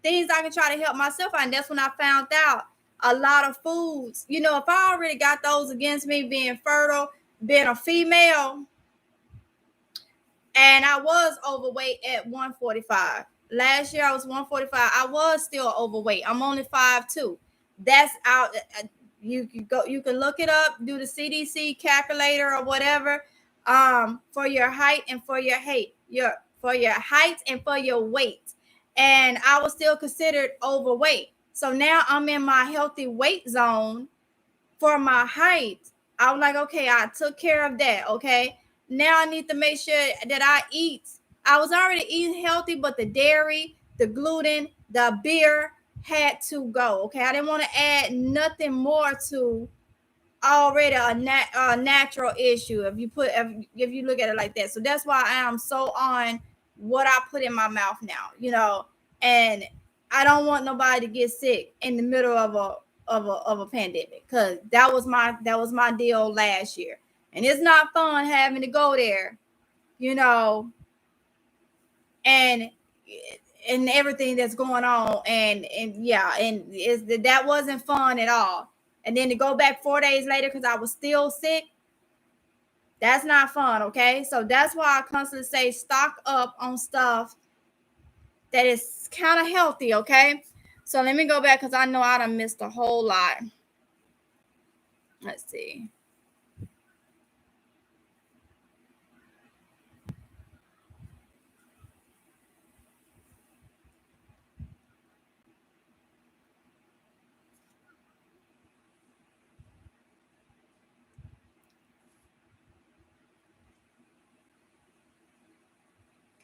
Speaker 1: Things I can try to help myself out. And that's when I found out a lot of foods. If I already got those against me, being fertile, being a female, and I was overweight at 145. Last year I was 145. I was still overweight. I'm only 5'2". That's out. You can go. You can look it up. Do the CDC calculator or whatever. For your height and for your height. For your height and for your weight. And I was still considered overweight. So now I'm in my healthy weight zone for my height. I was like, okay, I took care of that. Okay. Now I need to make sure that I eat. I was already eating healthy, but the dairy, the gluten, the beer had to go. Okay. I didn't want to add nothing more to already a natural issue if you look at it like that. So that's why I am so on what I put in my mouth now, and I don't want nobody to get sick in the middle of a pandemic, because that was my deal last year. And it's not fun having to go there, you know and everything that's going on, and yeah, and that wasn't fun at all. And then to go back 4 days later because I was still sick, that's not fun. Okay, so that's why I constantly say stock up on stuff that is kind of healthy. Okay, so let me go back because I know I done missed a whole lot. Let's see.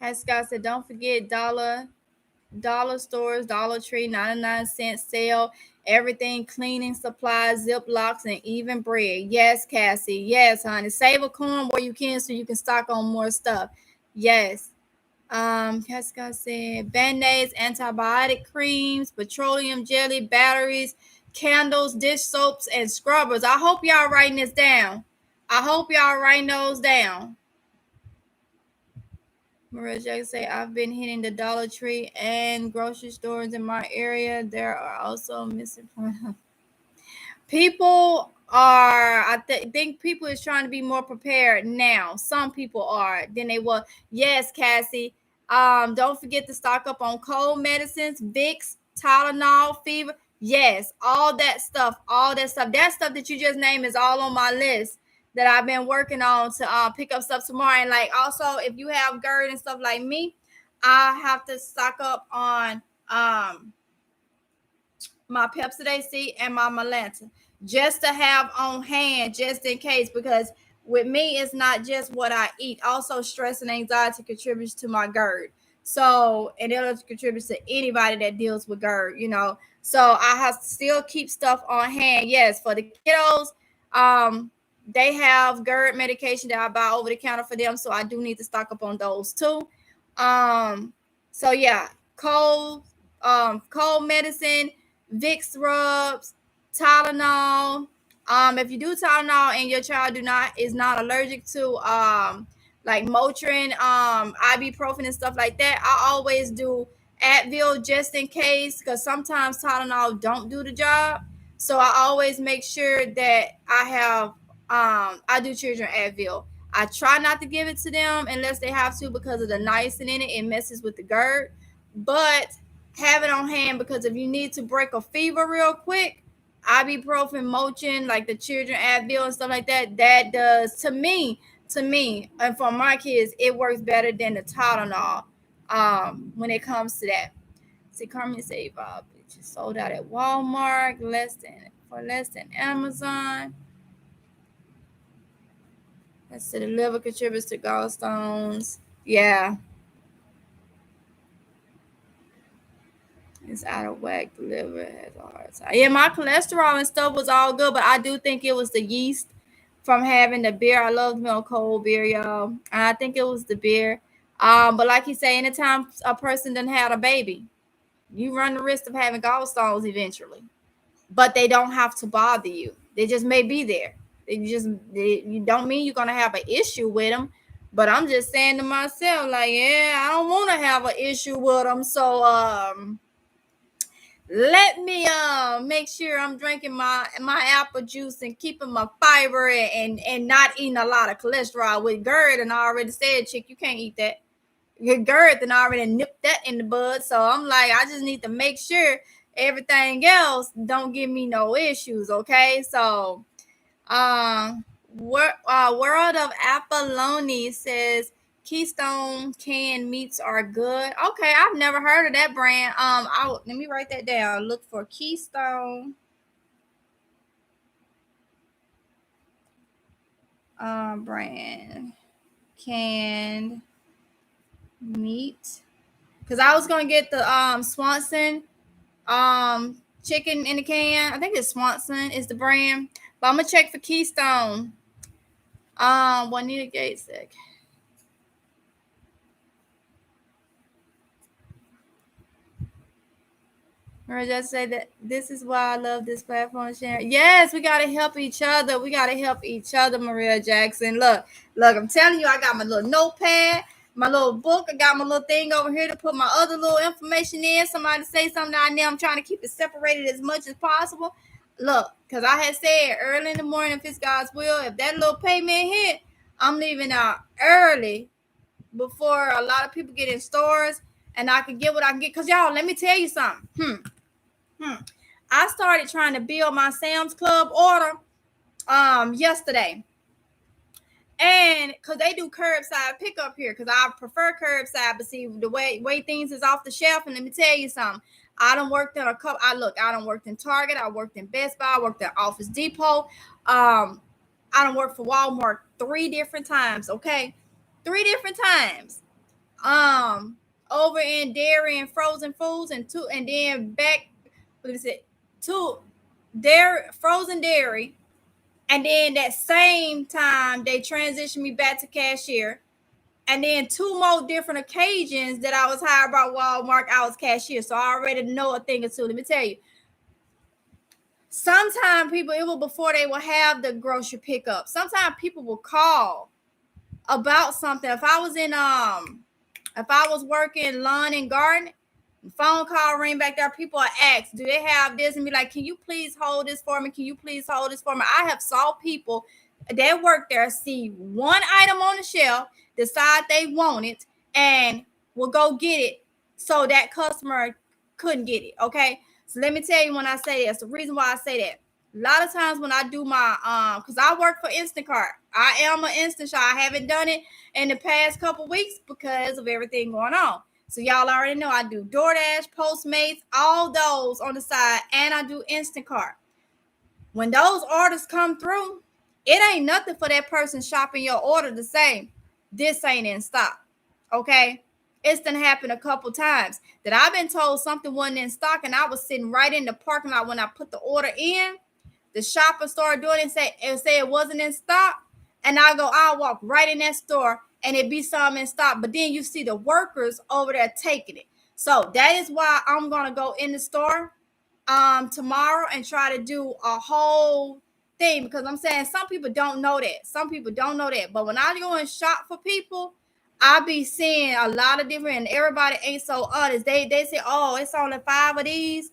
Speaker 1: As Scott said, don't forget dollar stores, Dollar Tree, 99-cent sale, everything, cleaning supplies, Ziplocs, and even bread. Yes, Cassie. Yes, honey. Save a coin where you can so you can stock on more stuff. Yes. Casca said band-aids, antibiotic creams, petroleum jelly, batteries, candles, dish soaps, and scrubbers. I hope y'all writing this down. I hope y'all writing those down. Maria Jackson say, I've been hitting the Dollar Tree and grocery stores in my area. There are also missing people are think people is trying to be more prepared now. Some people are than they were. Yes, Cassie. Don't forget to stock up on cold medicines, Vicks, Tylenol, fever. Yes, all that stuff, that stuff that you just named is all on my list that I've been working on to pick up stuff tomorrow. And like also, if you have GERD and stuff like me, I have to stock up on my Pepsi C and my Melanta just to have on hand just in case, because with me it's not just what I eat, also stress and anxiety contributes to my GERD. So and it'll contribute to anybody that deals with GERD, so I have to still keep stuff on hand. Yes, for the kiddos, they have GERD medication that I buy over the counter for them, so I do need to stock up on those too. So yeah, cold medicine, Vicks rubs, Tylenol. If you do Tylenol and your child is not allergic to like Motrin, ibuprofen and stuff like that, I always do Advil just in case, because sometimes Tylenol don't do the job. So I always make sure that I do children Advil. I try not to give it to them unless they have to because of the niacin in it. It messes with the GERD, but have it on hand because if you need to break a fever real quick, ibuprofen, Motrin, like the children Advil and stuff like that, that does to me, and for my kids, it works better than the Tylenol. When it comes to that. See, Carmen say, it's sold out at Walmart, less than Amazon. Let's see, the liver contributes to gallstones. Yeah. It's out of whack. The liver has a hard time. Yeah, my cholesterol and stuff was all good, but I do think it was the yeast from having the beer. I love milk cold beer, y'all. And I think it was the beer. But like you say, anytime a person done had a baby, you run the risk of having gallstones eventually. But they don't have to bother you. They just may be there. You don't mean you're gonna have an issue with them. But I'm just saying to myself, like, yeah, I don't want to have an issue with them. So let me make sure I'm drinking my apple juice and keeping my fiber and not eating a lot of cholesterol. With GERD, and I already said, chick, you can't eat that. Your GERD, and I already nipped that in the bud. So I'm like, I just need to make sure everything else don't give me no issues. Okay, so World of Apolloni says Keystone canned meats are good. Okay, I've never heard of that brand. Let me write that down. Look for Keystone brand canned meat. Because I was gonna get the Swanson chicken in the can. I think it's Swanson is the brand. But I'm gonna check for Keystone. Juanita Gates said. Or just say that this is why I love this platform sharing. Yes, we gotta help each other. Maria Jackson. Look, I'm telling you, I got my little notepad, my little book. I got my little thing over here to put my other little information in. Somebody say something down there. I'm trying to keep it separated as much as possible. Look, because I had said early in the morning, if it's God's will, if that little payment hit, I'm leaving out early before a lot of people get in stores and I can get what I can get. Because y'all, let me tell you something. I started trying to build my Sam's Club order yesterday. And because they do curbside pickup here, because I prefer curbside, but see the way things is off the shelf. And let me tell you something. I done worked in a couple. I done worked in Target. I worked in Best Buy. I worked at Office Depot. I done worked for Walmart 3 different times. Okay, 3 different times. over in dairy and frozen foods, and then back, what is it, to dairy, frozen dairy, and then that same time they transitioned me back to cashier, and then two more different occasions that I was hired by Walmart, I was cashier. So I already know a thing or two. Let me tell you. Sometimes people, it was before they will have the grocery pickup. Sometimes people will call about something. If I was working lawn and garden, phone call ring back there, people are asked, do they have this? And be like, can you please hold this for me? Can you please hold this for me? I have saw people that work there see one item on the shelf, decide they want it, and will go get it so that customer couldn't get it. Okay. So let me tell you, when I say that's the reason why I say that. A lot of times when I do my because I work for Instacart, I am an Instant Shop. I haven't done it in the past couple weeks because of everything going on. So y'all already know I do DoorDash, Postmates, all those on the side, and I do Instacart. When those orders come through, it ain't nothing for that person shopping your order to say, this ain't in stock. Okay? It's done happened a couple times that I've been told something wasn't in stock, and I was sitting right in the parking lot when I put the order in. The shopper started doing it and say it wasn't in stock. And I'll walk right in that store and it be some in stock. But then you see the workers over there taking it. So that is why I'm gonna go in the store tomorrow and try to do a whole thing, because I'm saying some people don't know that. Some people don't know that. But when I go and shop for people, I be seeing a lot of different, and everybody ain't so honest. They say, oh, it's only 5 of these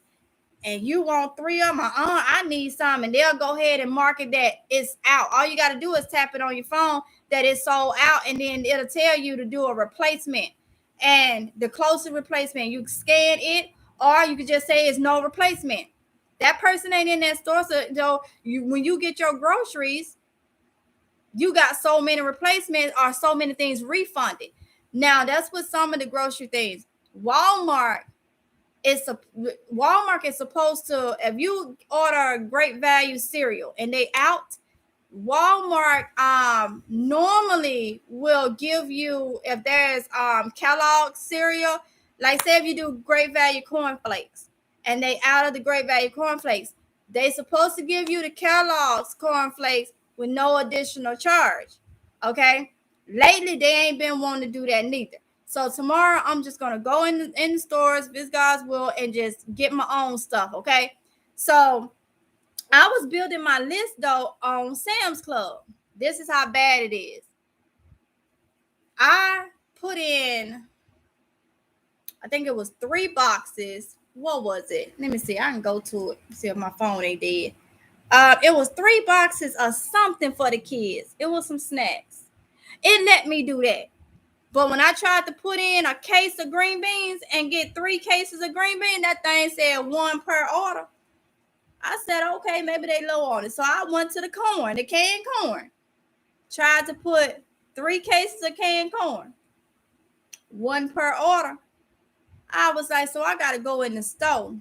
Speaker 1: and you want 3 of them, I need some, and they'll go ahead and mark it that it's out. All you got to do is tap it on your phone that it's sold out, and then it'll tell you to do a replacement. And the closest replacement, you scan it, or you could just say it's no replacement. That person ain't in that store, so when you get your groceries, you got so many replacements or so many things refunded. Now, that's what some of the grocery things. Walmart is supposed to, if you order great value cereal and they out, Walmart normally will give you, if there's Kellogg cereal, like say if you do great value cornflakes and they out of the great value cornflakes, they supposed to give you the Kellogg's cornflakes with no additional charge. Okay, lately they ain't been wanting to do that neither. So tomorrow I'm just gonna go in the stores, this God's will, and just get my own stuff. Okay, so I was building my list though on Sam's Club. This is how bad it is. I put in, I think it was 3 boxes. What was it? Let me see. I can go to it. See if my phone ain't dead. It was 3 boxes of something for the kids. It was some snacks. It let me do that. But when I tried to put in a case of green beans and get 3 cases of green beans, that thing said 1 per order. I said, okay, maybe they low on it. So I went to the corn, the canned corn. Tried to put 3 cases of canned corn, 1 per order. I was like, so I got to go in the store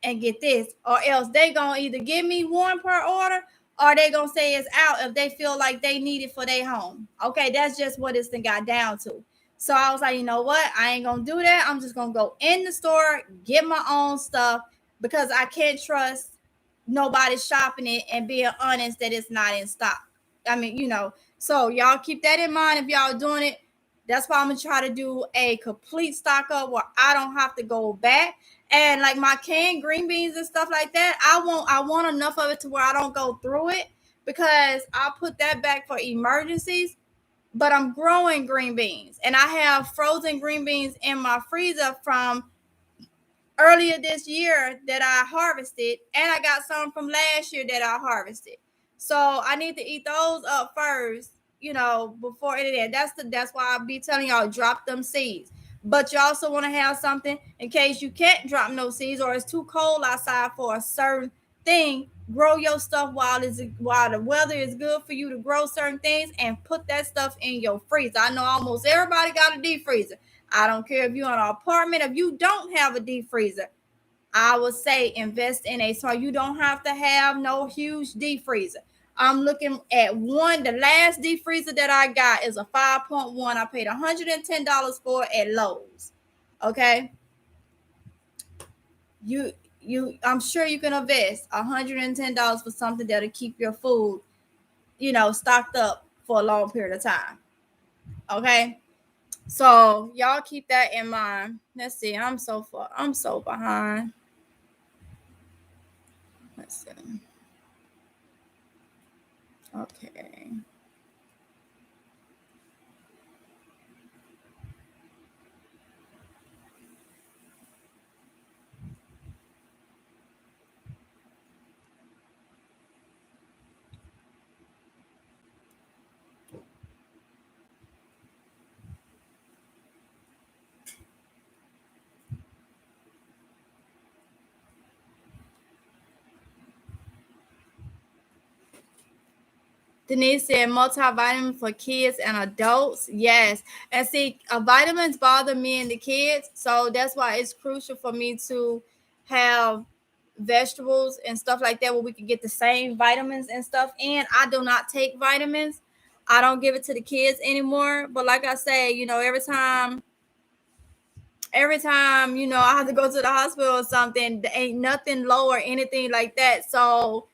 Speaker 1: and get this, or else they going to either give me 1 per order, or they going to say it's out if they feel like they need it for their home. Okay, that's just what this thing got down to. So I was like, you know what? I ain't going to do that. I'm just going to go in the store, get my own stuff, because I can't trust nobody shopping it and being honest that it's not in stock. I mean, so y'all keep that in mind if y'all doing it. That's why I'm going to try to do a complete stock up where I don't have to go back. And like my canned green beans and stuff like that, I want enough of it to where I don't go through it, because I'll put that back for emergencies. But I'm growing green beans, and I have frozen green beans in my freezer from earlier this year that I harvested, and I got some from last year that I harvested. So I need to eat those up first, before any of that. That's why I'll be telling y'all, drop them seeds. But you also want to have something in case you can't drop no seeds or it's too cold outside for a certain thing. Grow your stuff while the weather is good for you to grow certain things, and put that stuff in your freezer. I know almost everybody got a deep freezer. I don't care if you're in an apartment, if you don't have a deep freezer, I would say invest in a, so you don't have to have no huge deep freezer. I'm looking at one. The last deep freezer that I got is a 5.1. I paid $110 for it at Lowe's. Okay. I'm sure you can invest $110 for something that'll keep your food, stocked up for a long period of time. Okay. So y'all keep that in mind. Let's see. I'm so behind. Let's see. Okay. Denise said multivitamin for kids and adults. Yes. And see, vitamins bother me and the kids. So that's why it's crucial for me to have vegetables and stuff like that where we can get the same vitamins and stuff. And I do not take vitamins. I don't give it to the kids anymore. But like I say, every time, I have to go to the hospital or something, there ain't nothing low or anything like that. So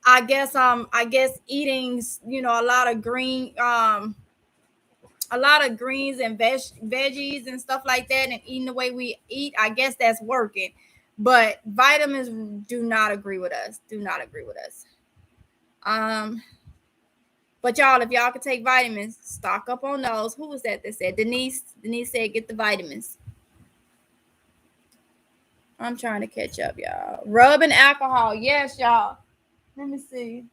Speaker 1: I guess eating, a lot of greens and veggies and stuff like that, and eating the way we eat, I guess that's working. But vitamins do not agree with us. Do not agree with us. Um, but y'all, if y'all could take vitamins, stock up on those. Who was that said? Denise. Denise said get the vitamins. I'm trying to catch up, y'all. Rubbing alcohol. Yes, y'all. Let me see.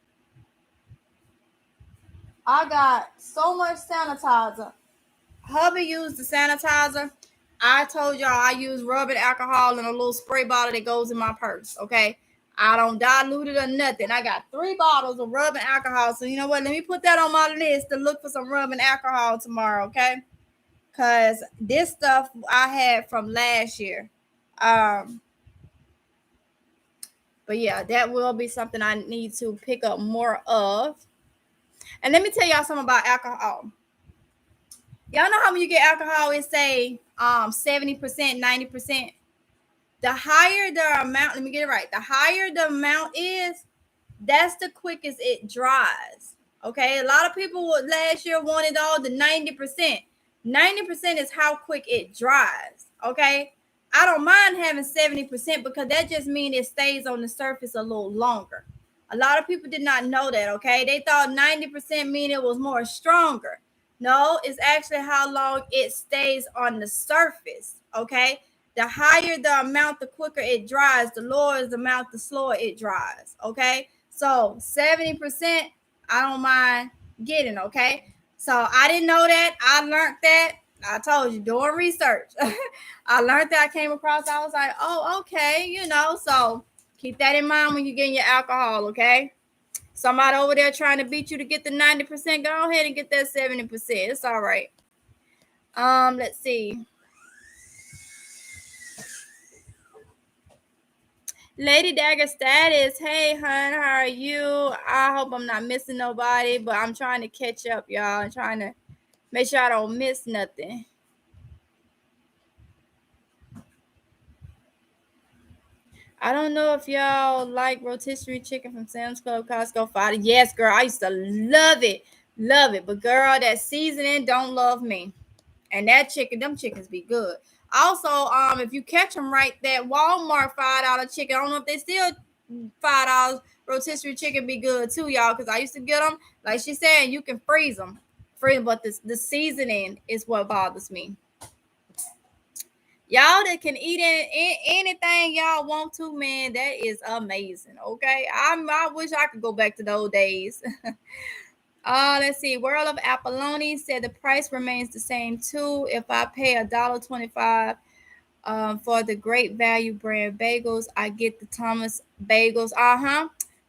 Speaker 1: I got so much sanitizer. Hubby used the sanitizer. I told y'all I use rubbing alcohol in a little spray bottle that goes in my purse. Okay. I don't dilute it or nothing. I got 3 bottles of rubbing alcohol. So you know what? Let me put that on my list to look for some rubbing alcohol tomorrow. Okay. Cause this stuff I had from last year. Um, but yeah, that will be something I need to pick up more of. And let me tell y'all something about alcohol. Y'all know how when you get alcohol, it say 70%, 90%. The higher the amount, let me get it right. The higher the amount is, that's the quickest it dries. Okay. A lot of people last year wanted all the 90%. 90% is how quick it dries. Okay. I don't mind having 70% because that just means it stays on the surface a little longer. A lot of people did not know that. Okay. They thought 90% mean it was more stronger. No, it's actually how long it stays on the surface. Okay. The higher the amount, the quicker it dries. The lower is the amount, the slower it dries. Okay. So 70%, I don't mind getting. Okay. So I didn't know that. I learned that. I told you, doing research. I learned that. I came across. I was like, oh, okay. So keep that in mind when you're getting your alcohol. Okay. Somebody over there trying to beat you to get the 90%, go ahead and get that 70%. It's all right. Let's see. Lady Dagger status. Hey, hun, how are you? I hope I'm not missing nobody, but I'm trying to catch up, y'all. I'm trying to make sure I don't miss nothing. I don't know if y'all like rotisserie chicken from Sam's Club, Costco, Fada. Yes, girl, I used to love it. Love it. But girl, that seasoning don't love me. And that chicken, them chickens be good. Also, if you catch them right, that Walmart $5 chicken, I don't know if they still $5 rotisserie chicken be good too, y'all. Because I used to get them, like she said, you can freeze them, but the seasoning is what bothers me. Y'all that can eat anything y'all want to, man, that is amazing. Okay, I wish I could go back to those days. Let's see. World of Apolloni said the price remains the same too. If I pay $1.25 for the Great Value brand bagels, I get the Thomas bagels.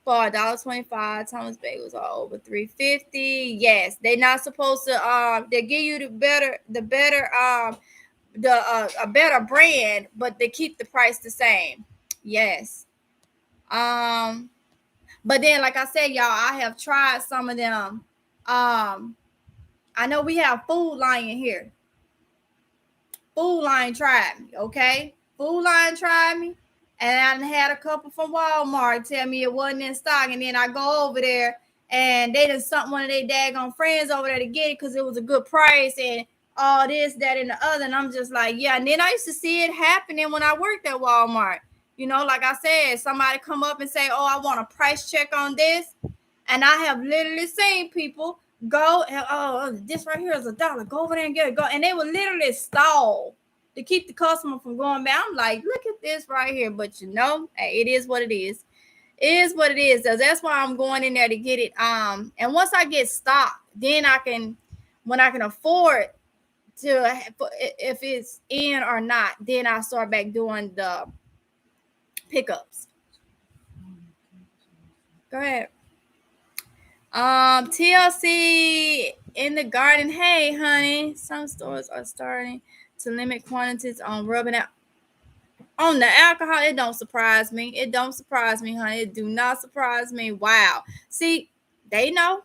Speaker 1: For $1.25, Thomas bagels are over $3.50. Yes, they're not supposed to. They give you a better brand, but they keep the price the same. Yes. But then, like I said, y'all, I have tried some of them. I know we have Food Lion here. Food Line tried me, okay? Food Line tried me, and I had a couple from Walmart tell me it wasn't in stock, and then I go over there, and they just sent one of their daggone friends over there to get it because it was a good price, and all this, that, and the other, and I'm just like, yeah. And then I used to see it happening when I worked at Walmart. You know, like I said, somebody come up and say, oh, I want a price check on this, and I have literally seen people go and this right here is $1. Go over there and get it. Go, and they would literally stall to keep the customer from going back. I'm like, look at this right here. But you know, hey, it is what it is. It is what it is. So that's why I'm going in there to get it. And once I get stock, then I can, when I can afford to, if it's in or not, then I start back doing the pickups. Go ahead. TLC in the garden. Hey, honey, some stores are starting to limit quantities on rubbing out on the alcohol. It don't surprise me. It don't surprise me, honey. It do not surprise me. Wow. See, they know.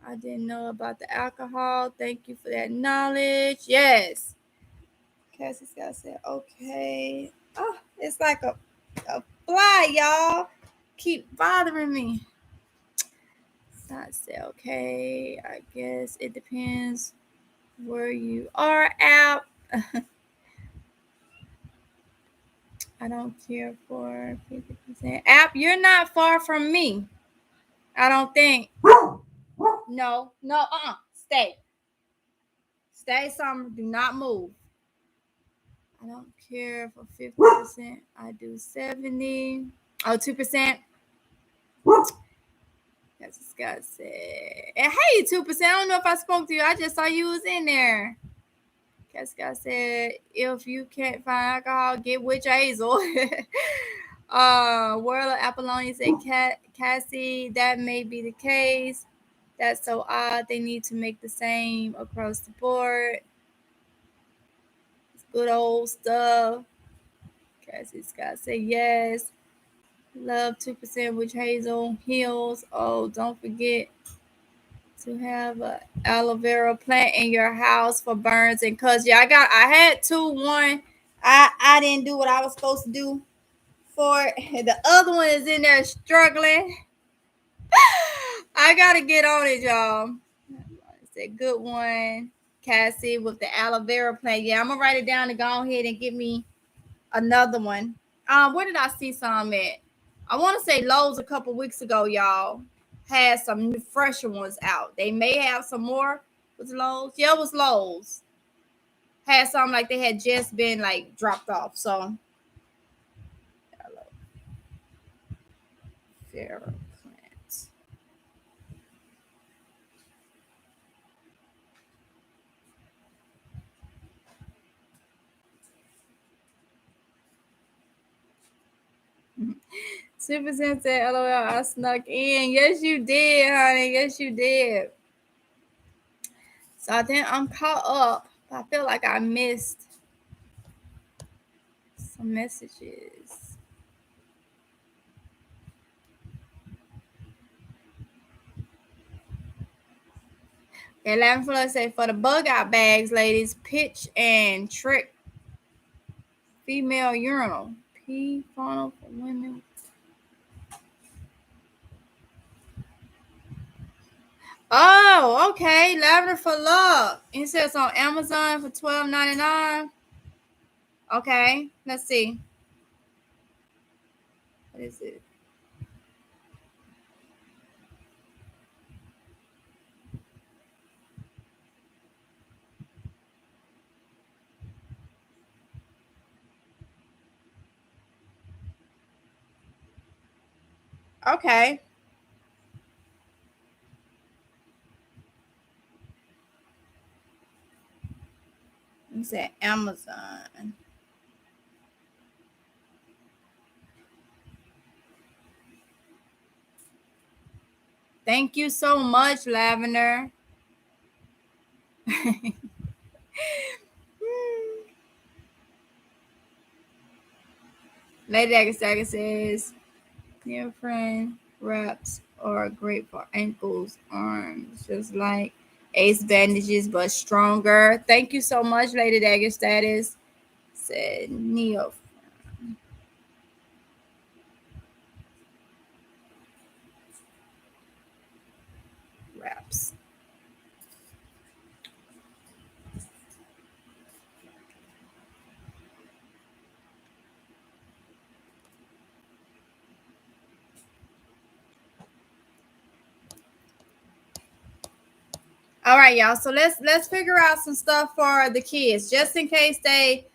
Speaker 1: I didn't know about the alcohol. Thank you for that knowledge. Yes. Cassie Scott said, okay. Oh, it's like a fly, y'all. Keep bothering me. Not say okay. I guess it depends where you are at. I don't care for 50%. App, you're not far from me. I don't think. No. Stay. Stay somewhere. Do not move. I don't care for 50%. I do 70. Oh, 2%. That's what Scott said. And hey, 2%. I don't know if I spoke to you. I just saw you was in there. Scott said, if you can't find alcohol, get witch hazel. World of Apollonia said, Cassie, that may be the case. That's so odd. They need to make the same across the board. It's good old stuff. Cassie Scott said, yes. Love 2% witch hazel heals. Oh, don't forget to have a aloe vera plant in your house for burns and cuts. Yeah, I had two. One, I didn't do what I was supposed to do for it. The other one is in there struggling. I gotta get on it, y'all. It's a good one, Cassie, with the aloe vera plant. Yeah, I'm gonna write it down and go ahead and get me another one. Where did I see some at? I want to say Lowe's a couple weeks ago, y'all. Had some fresher ones out. They may have some more. Was it Lowe's? Yeah, it was Lowe's. Had some like they had just been like dropped off. So fair plants. 2% said LOL, I snuck in. Yes, you did, honey. Yes, you did. So I think I'm caught up. I feel like I missed some messages. Okay, 11 for say for the bug out bags, ladies, pitch and trick female urinal. Pee funnel for women. Oh, okay. Lavender for love. It says on Amazon for $12.99. Okay, let's see. What is it? Okay. It said Amazon. Thank you so much, Lavender. Lady Agastaga says, Neoprene wraps are great for ankles, arms, just like ace bandages, but stronger. Thank you so much, Lady Dagger Status. Said Neoprene wraps. All right, y'all. So let's figure out some stuff for the kids, just in case they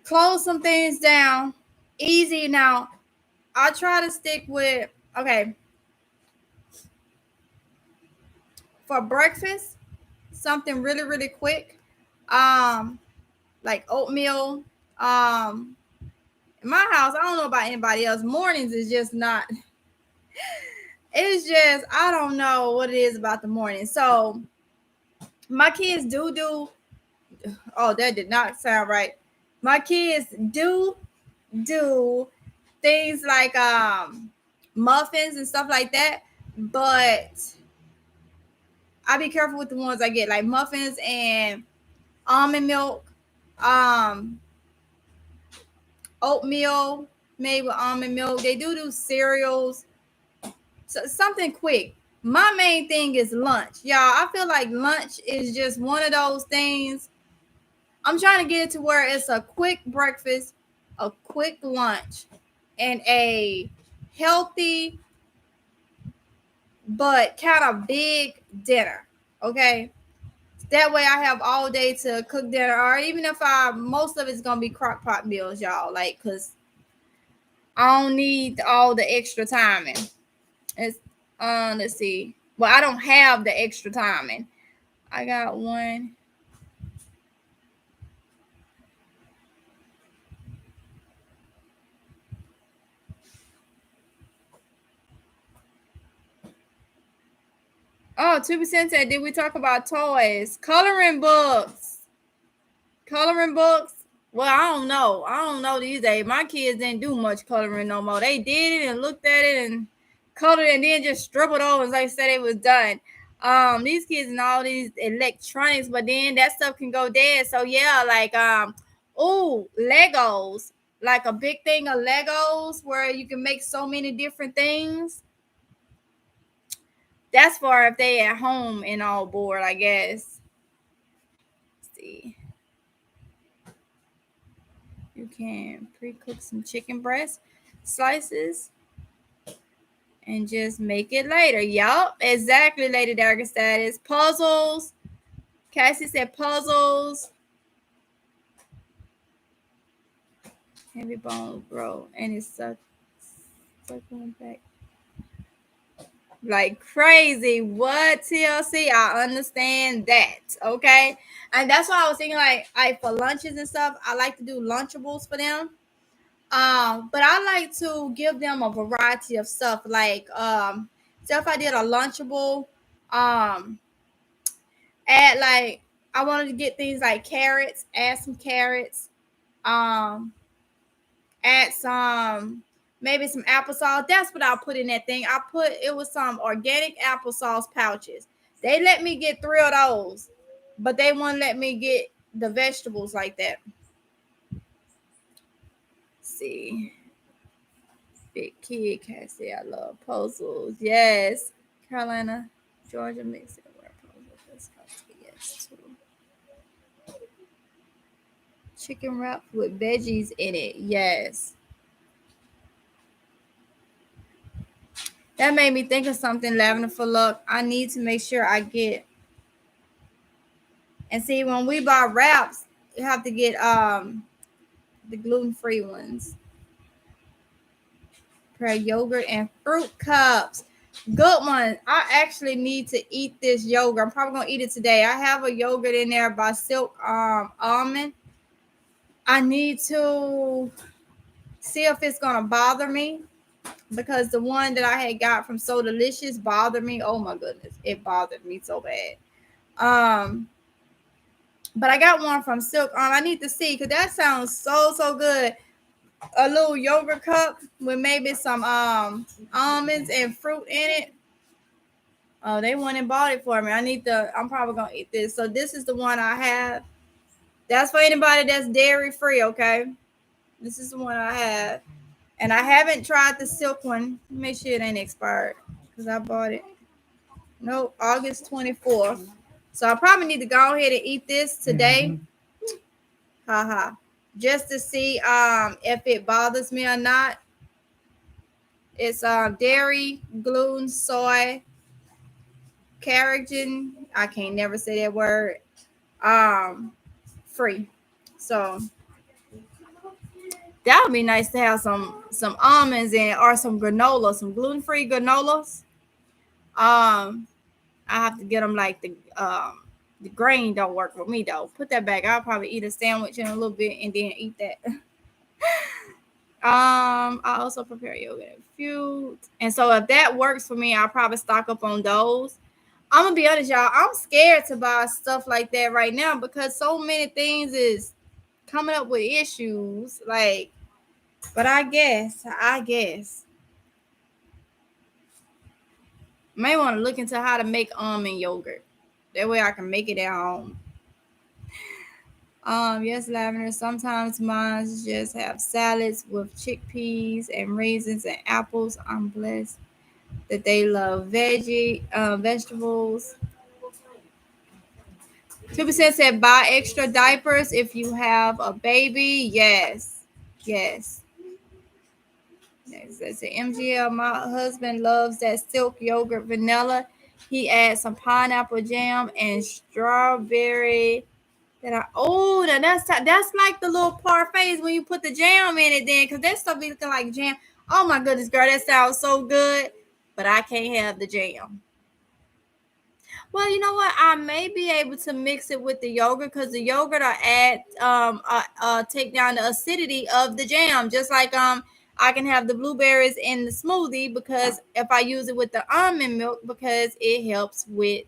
Speaker 1: close some things down. Easy now. I'll try to stick with okay for breakfast. Something really quick. Um, like oatmeal. Um, in my house, I don't know about anybody else. Mornings is just not. It's just I don't know what it is about the morning. So my kids do. Oh, that did not sound right. My kids do things like muffins and stuff like that, but I be careful with the ones I get, like muffins and almond milk, um, oatmeal made with almond milk. They do cereals, so something quick. My main thing is lunch, y'all. I feel like lunch is just one of those things. I'm trying to get it to where it's a quick breakfast, a quick lunch, and a healthy but kind of big dinner. Okay. That way I have all day to cook dinner, or even if most of it's gonna be crock pot meals, y'all. Like, cause I don't need all the extra timing. It's let's see. Well, I don't have the extra timing. I got one. Oh, 2% said, did we talk about toys? Coloring books. Coloring books. Well, I don't know. I don't know these days. My kids didn't do much coloring no more. They did it and looked at it and colored it and then just scribbled over and like said it was done. These kids and all these electronics, but then that stuff can go dead. So yeah, like Legos, like a big thing of Legos where you can make so many different things. That's for if they at home and all bored, I guess. Let's see. You can pre-cook some chicken breast slices and just make it later. Yup, exactly, Lady Darker Status. Puzzles. Cassie said puzzles. Heavy bones grow and it's circling back like crazy. What, TLC? I understand that. Okay. And that's why I was thinking like for lunches and stuff, I like to do Lunchables for them. But I like to give them a variety of stuff. Like so if I did a Lunchable, um, add like I wanted to get things like carrots, add some carrots, um, add some maybe some applesauce. That's what I'll put in that thing. I put it was some organic applesauce pouches. They let me get 3 of those, but they won't let me get the vegetables like that. Let's see. Big kid can't say I love puzzles. Yes. Carolina, Georgia makes it wear puzzles. Yes, too. Chicken wrap with veggies in it. Yes. That made me think of something, Lavender for Luck. I need to make sure I get and see when we buy wraps, you have to get the gluten-free ones. Yogurt and fruit cups. Good one. I actually need to eat this yogurt. I'm probably gonna eat it today. I have a yogurt in there by Silk Almond. I need to see if it's gonna bother me because the one that I had got from So Delicious bothered me. Oh my goodness, it bothered me so bad. But I got one from Silk. I need to see because that sounds so good. a little yogurt cup with maybe some almonds and fruit in it. Oh, they went and bought it for me. I'm probably gonna eat this. So this is the one I have. That's for anybody that's dairy free, okay? This is the one I have. And I haven't tried the silk one. Make sure it ain't expired. Because I bought it. No, August 24th. So I probably need to go ahead and eat this today. Haha. Just to see if it bothers me or not. It's dairy, gluten, soy, carrageen. I can't never say that word. Free. So that would be nice to have some almonds in or some granola, some gluten-free granolas. I have to get them like the grain don't work with me though. Put that back. I'll probably eat a sandwich in a little bit and then eat that. I also prepare yogurt and fruit. And so if that works for me, I'll probably stock up on those. I'm gonna be honest, y'all. I'm scared to buy stuff like that right now because so many things is coming up with issues. Like, but I guess may want to look into how to make almond yogurt. That way I can make it at home. Yes, Lavender. Sometimes mine just have salads with chickpeas and raisins and apples. I'm blessed that they love vegetables. 2% said buy extra diapers if you have a baby. Yes. That's an MGL. My husband loves that silk yogurt vanilla. He adds some pineapple jam and strawberry. That's like the little parfaits when you put the jam in it, then, because that stuff be looking like jam. Oh my goodness, girl, that sounds so good, but I can't have the jam. Well, you know what? I may be able to mix it with the yogurt because the yogurt will add take down the acidity of the jam. Just like I can have the blueberries in the smoothie because if I use it with the almond milk because it helps with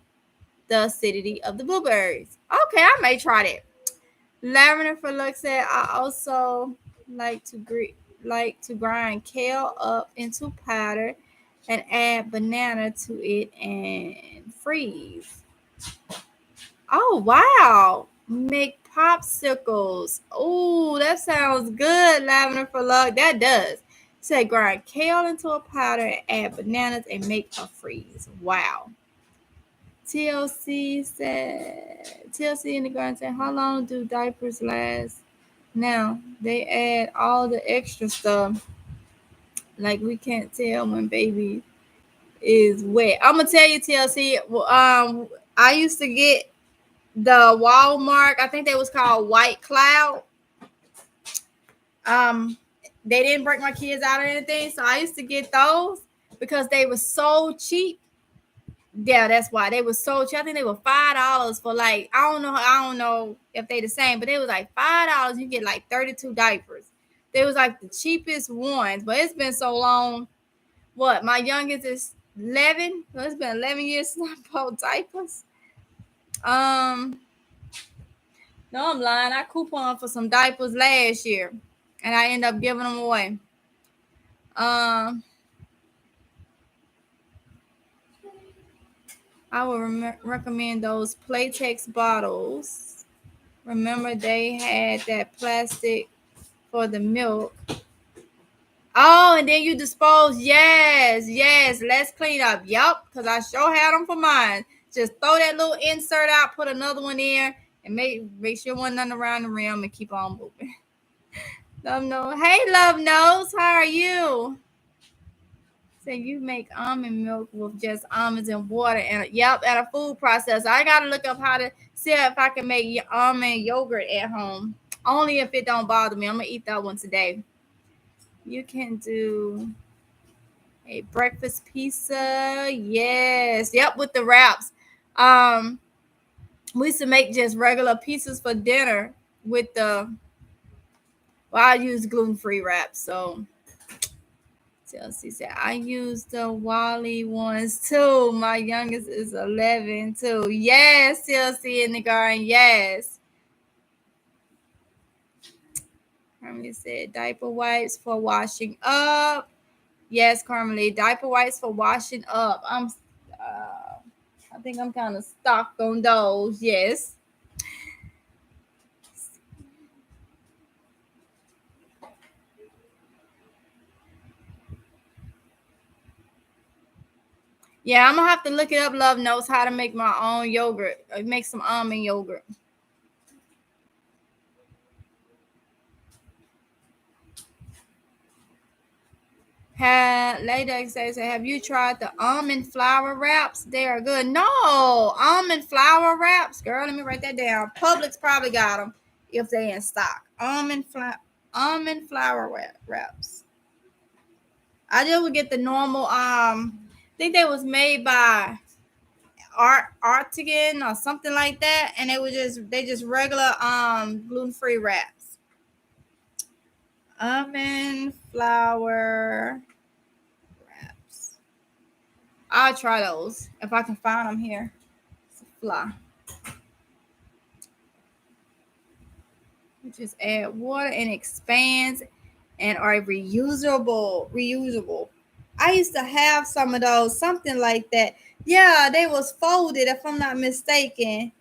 Speaker 1: the acidity of the blueberries. Okay, I may try that. Lavender for Luck said I also like to grind kale up into powder and add banana to it and freeze. Oh wow. Make popsicles. Oh, that sounds good, Lavender for Luck. That does. Say grind kale into a powder and add bananas and make a freeze. Wow. TLC in the garden said, how long do diapers last? Now they add all the extra stuff. Like we can't tell when baby is wet. I'm gonna tell you, TLC. I used to get the Walmart. I think they was called White Cloud. They didn't break my kids out or anything, so I used to get those because they were so cheap. Yeah, that's why they were so cheap. I think they were $5 for like I don't know if they the same, but it was like $5. You get like 32 diapers. They was like the cheapest ones, but it's been so long. What my youngest is 11. So it's been 11 years since I bought diapers. No, I'm lying. I coupon for some diapers last year, and I end up giving them away. I would recommend those Playtex bottles. Remember they had that plastic for the milk. Oh, and then you dispose. Yes. Let's clean up. Yup, because I sure had them for mine. Just throw that little insert out, put another one in, and make sure one nothing around the rim and keep on moving. Love Nose. Hey, Love Nose. How are you? So you make almond milk with just almonds and water and a food processor. I gotta look up how to see if I can make almond yogurt at home. Only if it don't bother me. I'm gonna eat that one today. You can do a breakfast pizza. Yes. Yep, with the wraps. We used to make just regular pizzas for dinner with I use gluten-free wraps, so Chelsea said, I use the Wally ones too. My youngest is 11 too. Yes, Chelsea in the garden. Yes. Carmelly said diaper wipes for washing up. Yes, Carmelly, diaper wipes for washing up. I think I'm kind of stuck on those. Yes. Yeah, I'm gonna have to look it up. Love knows how to make my own yogurt. Make some almond yogurt. Lady says, have you tried the almond flour wraps? They are good. No, almond flour wraps, girl. Let me write that down. Publix probably got them if they in stock. Almond flour wraps. I just would get the normal. I think they was made by Artigan or something like that, and they just regular gluten-free wraps. Almond flour wraps. I'll try those if I can find them here. It's a fly. Just add water and expands and are reusable. I used to have some of those, something like that. Yeah, they was folded if I'm not mistaken.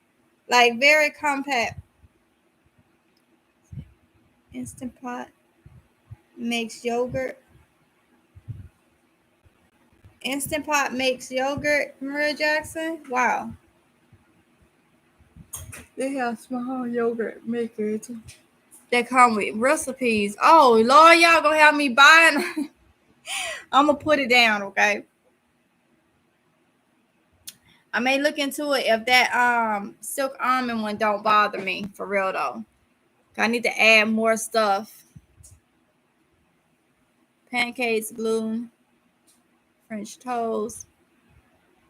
Speaker 1: Like very compact. Instant Pot makes yogurt. Instant Pot makes yogurt, Maria Jackson. Wow. They have small yogurt makers that come with recipes. Oh Lord, y'all gonna have me buying. I'm gonna put it down, okay? I may look into it if that silk almond one don't bother me for real though. I need to add more stuff. Pancakes, gluten, French toast,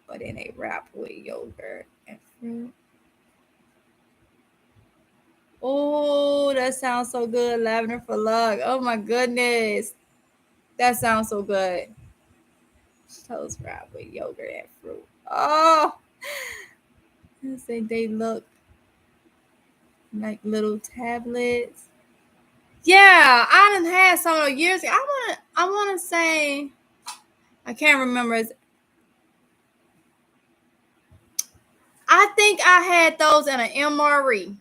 Speaker 1: but then they wrap with yogurt and fruit. Oh, that sounds so good. Lavender for luck. Oh my goodness. That sounds so good. Toast wrapped with yogurt and fruit. Oh, I say they look like little tablets. Yeah, I done had some of those years ago. I wanna say I can't remember. I think I had those in an MRE.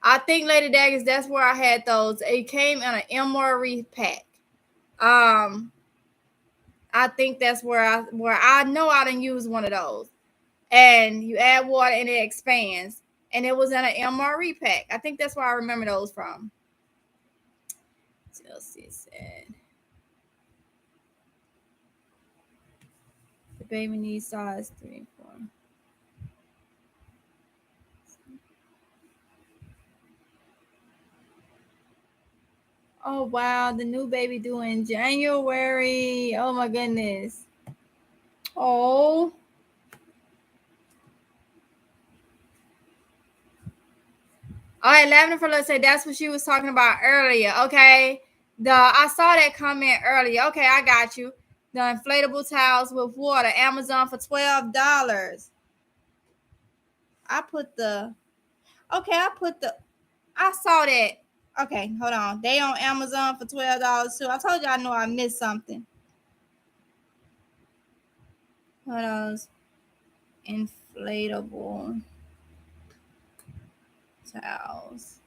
Speaker 1: I think Lady Daggers, that's where I had those. It came in an MRE pack. I think that's where I know I didn't use one of those. And you add water and it expands. And it was in an MRE pack. I think that's where I remember those from. Chelsea said the baby needs size 3 and 4. Oh wow, the new baby due in January. Oh my goodness. Oh. All right, Lavender for let's say that's what she was talking about earlier. Okay. I saw that comment earlier. Okay, I got you. The inflatable towels with water. Amazon for $12. I saw that. Okay, hold on. They on Amazon for $12 too. I told you I know I missed something. What else? Inflatable towels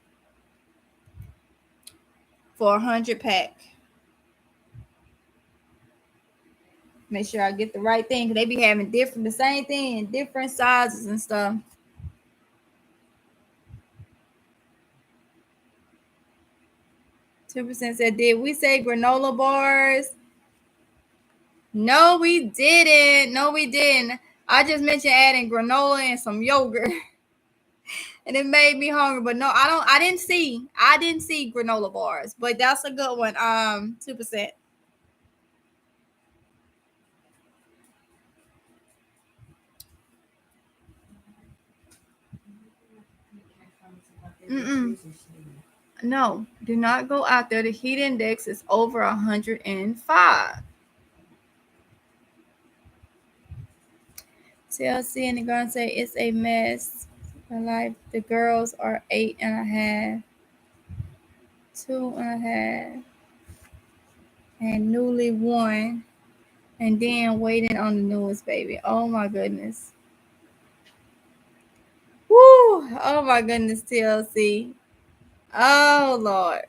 Speaker 1: for 100 pack. Make sure I get the right thing because they be having the same thing in different sizes and stuff. $2% said, did we say granola bars? No, we didn't. No, we didn't. I just mentioned adding granola and some yogurt. And it made me hungry. But no, I didn't see granola bars. But that's a good one. 2%. No, do not go out there. The heat index is over 105. TLC and the girls say it's a mess. The girls are 8.5. 2.5, and newly one, and then waiting on the newest baby. Oh my goodness. Woo! Oh my goodness, TLC. Oh Lord.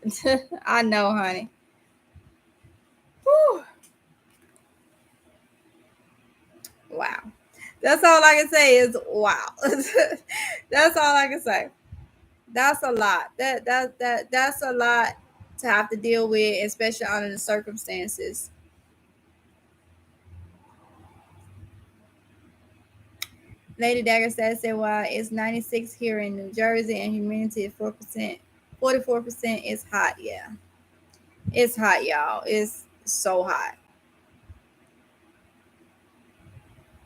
Speaker 1: I know, honey. Woo! Wow. That's all I can say is wow. That's all I can say. That's a lot. That's a lot to have to deal with, especially under the circumstances. Lady Dagger said why it's 96 here in New Jersey and humidity is 4%. 44% is hot, yeah. It's hot, y'all. It's so hot.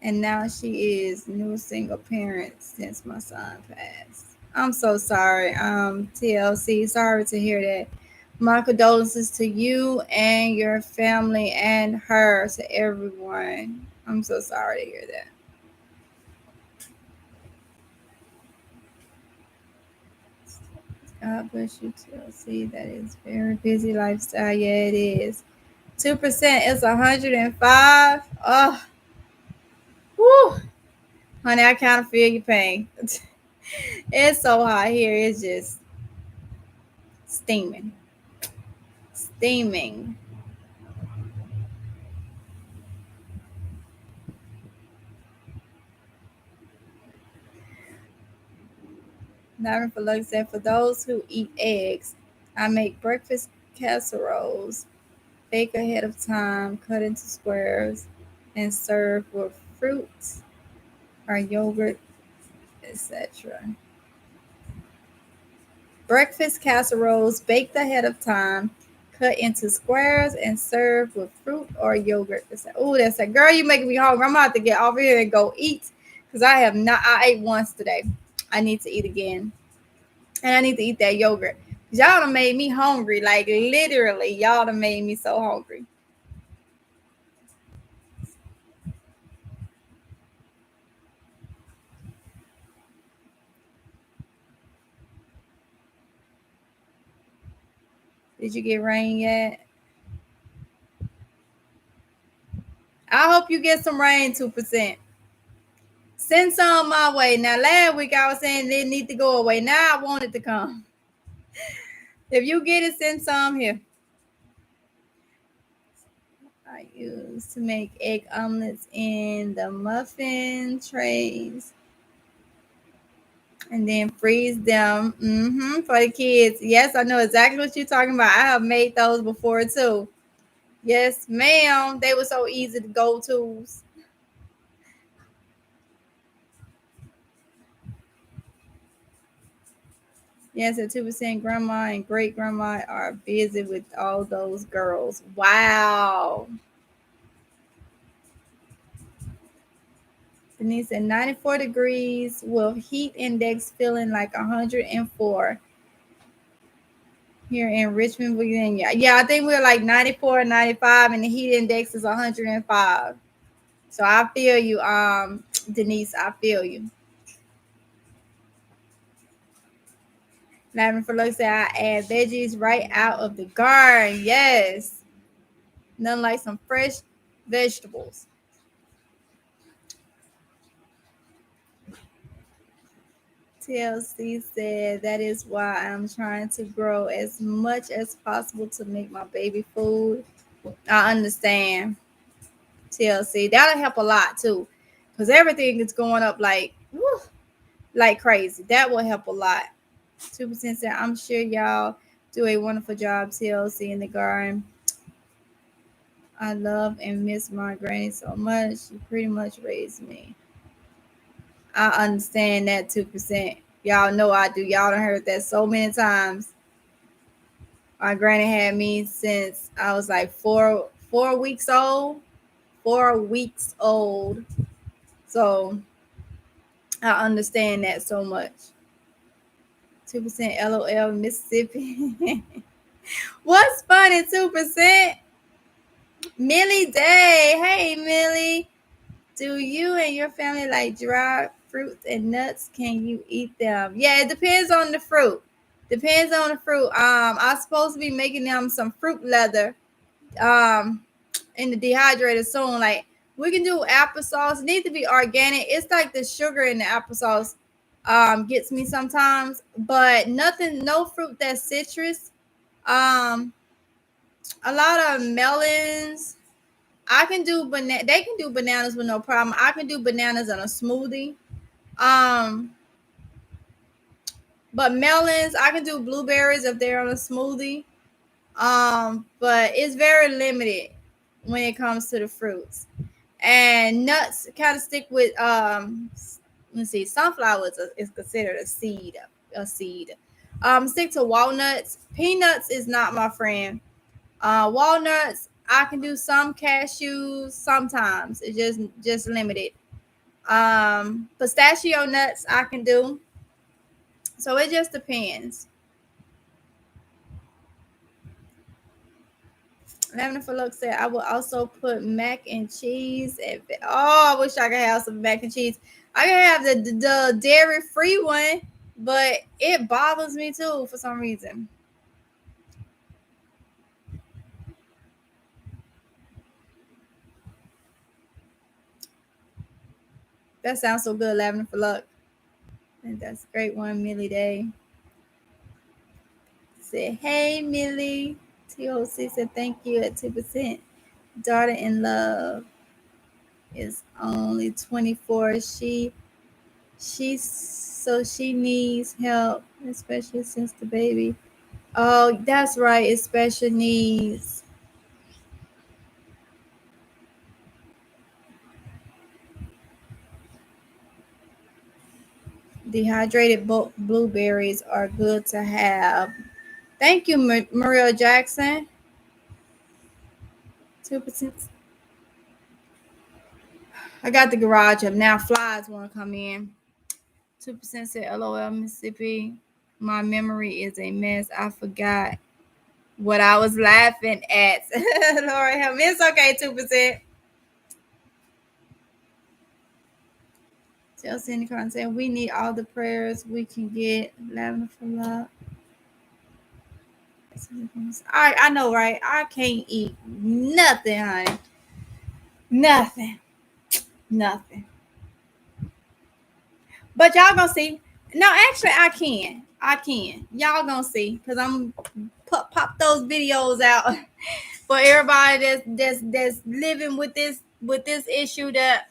Speaker 1: And now she is new single parent since my son passed. I'm so sorry, TLC. Sorry to hear that. My condolences to you and your family and her, to everyone. I'm so sorry to hear that. God bless you, TLC. That is very busy lifestyle. Yeah, it is. 2% is 105. Oh, whew. Honey, I kind of feel your pain. It's so hot here. It's just steaming. Steaming. Not for luck said, for those who eat eggs, I make breakfast casseroles, bake ahead of time, cut into squares, and serve with fruits or yogurt, etc. Breakfast casseroles baked ahead of time, cut into squares, and served with fruit or yogurt. Oh, that's a girl. You making me hungry. I'm gonna have to get over here and go eat because I have not. I ate once today. I need to eat again, and I need to eat that yogurt. Y'all done made me hungry. Like literally, y'all done made me so hungry. Did you get rain yet? I hope you get some rain. 2%. Send some my way. Now, last week I was saying they need to go away. Now I want it to come. If you get it, send some here. I use to make egg omelets in the muffin trays and then freeze them for the kids. Yes, I know exactly what you're talking about. I have made those before too. Yes, ma'am. They were so easy to go tos. Yes, at 2%, grandma and great grandma are busy with all those girls. Wow. Denise said 94 degrees with heat index feeling like 104 here in Richmond, Virginia. Yeah, I think we're like 94, 95, and the heat index is 105. So I feel you, Denise. I feel you. Lavender for Luck said I add veggies right out of the garden. Yes. Nothing like some fresh vegetables. TLC said that is why I'm trying to grow as much as possible to make my baby food. I understand. TLC. That'll help a lot too. Because everything is going up like crazy. That will help a lot. 2% said, I'm sure y'all do a wonderful job, TLC, in the garden. I love and miss my granny so much. She pretty much raised me. I understand that 2%. Y'all know I do. Y'all done heard that so many times. My granny had me since I was like four weeks old. 4 weeks old. So I understand that so much. 2% LOL Mississippi. What's funny? 2%. Millie Day. Hey Millie. Do you and your family like dry fruits and nuts? Can you eat them? Yeah, it depends on the fruit. Depends on the fruit. I'm supposed to be making them some fruit leather in the dehydrator soon. Like we can do applesauce. It needs to be organic. It's like the sugar in the applesauce gets me sometimes, but nothing, no fruit that's citrus. Um, a lot of melons. I can do banana. They can do bananas with no problem. I can do bananas in a smoothie. Um, but melons, I can do blueberries if they're on a smoothie. But it's very limited when it comes to the fruits. And nuts kind of stick with let's see, sunflower is considered a seed. A seed. Stick to walnuts. Peanuts is not my friend. Walnuts, I can do some cashews sometimes. It's just limited. Pistachio nuts I can do. So it just depends. Lavender for Luck said I will also put mac and cheese. Oh, I wish I could have some mac and cheese. I can have the dairy free one, but it bothers me too for some reason. That sounds so good, Lavender for Luck. And that's a great one, Millie Day. Said, hey Millie. TOC said thank you at 2%. Daughter in love is only 24. She needs help, especially since the baby. Oh, that's right. It's special needs. Dehydrated blueberries are good to have. Thank you, Maria Jackson. 2%. I got the garage up now. Flies want to come in. 2% said, LOL, Mississippi. My memory is a mess. I forgot what I was laughing at. Lord help me. It's okay, 2%. Chelsea in the car saying, we need all the prayers we can get. Lavender for love. I know, right? I can't eat nothing, honey. Nothing. Nothing. But y'all gonna see. No, actually, I can. I can. Y'all gonna see because I'm pop those videos out for everybody that's living with this issue that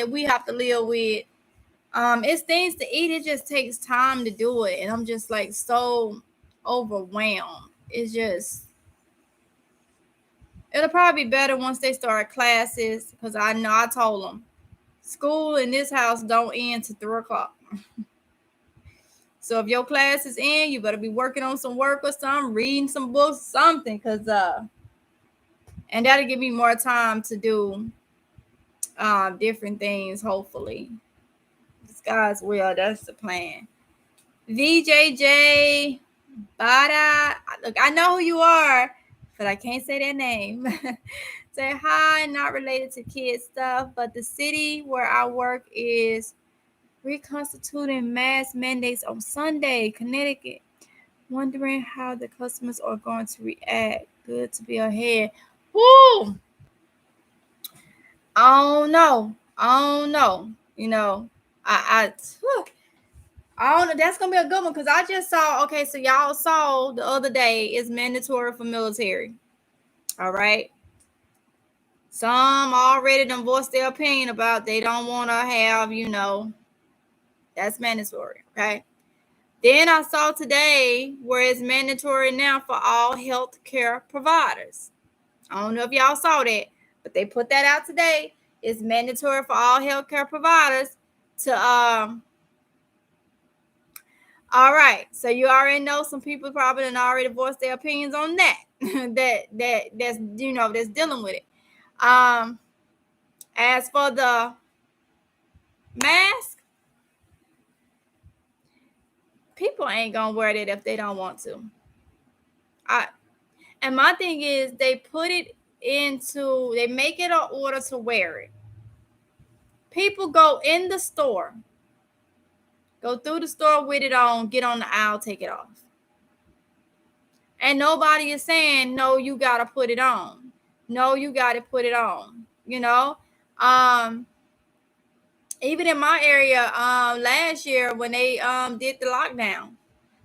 Speaker 1: we have to live with. It's things to eat. It just takes time to do it, and I'm just like so overwhelmed. It's just it'll probably be better once they start classes because I know I told them school in this house don't end to 3 o'clock. So if your class is in, you better be working on some work or something, reading some books, something, and that'll give me more time to do different things. Hopefully, this God's will. That's the plan. VJJ Bada, look, I know who you are, but I can't say that name. Say hi, not related to kid stuff, but the city where I work is reconstituting mask mandates on Sunday, Connecticut. Wondering how the customers are going to react. Good to be ahead. Woo! I don't know. I don't know. You know, I don't know. That's gonna be a good one because I just saw. Okay, so y'all saw the other day it's mandatory for military. All right. Some already done voiced their opinion about they don't want to have. That's mandatory. Okay. Then I saw today where it's mandatory now for all healthcare providers. I don't know if y'all saw that, but they put that out today. It's mandatory for all healthcare providers to all right. So you already know some people probably done already voiced their opinions on that. that's that's dealing with it. As for the mask, people ain't gonna wear that if they don't want to. And my thing is they make it an order to wear it. People go in the store, go through the store with it on, get on the aisle, take it off. And nobody is saying, no, you got to put it on. No, you got to put it on. You know, even in my area, last year when they did the lockdown,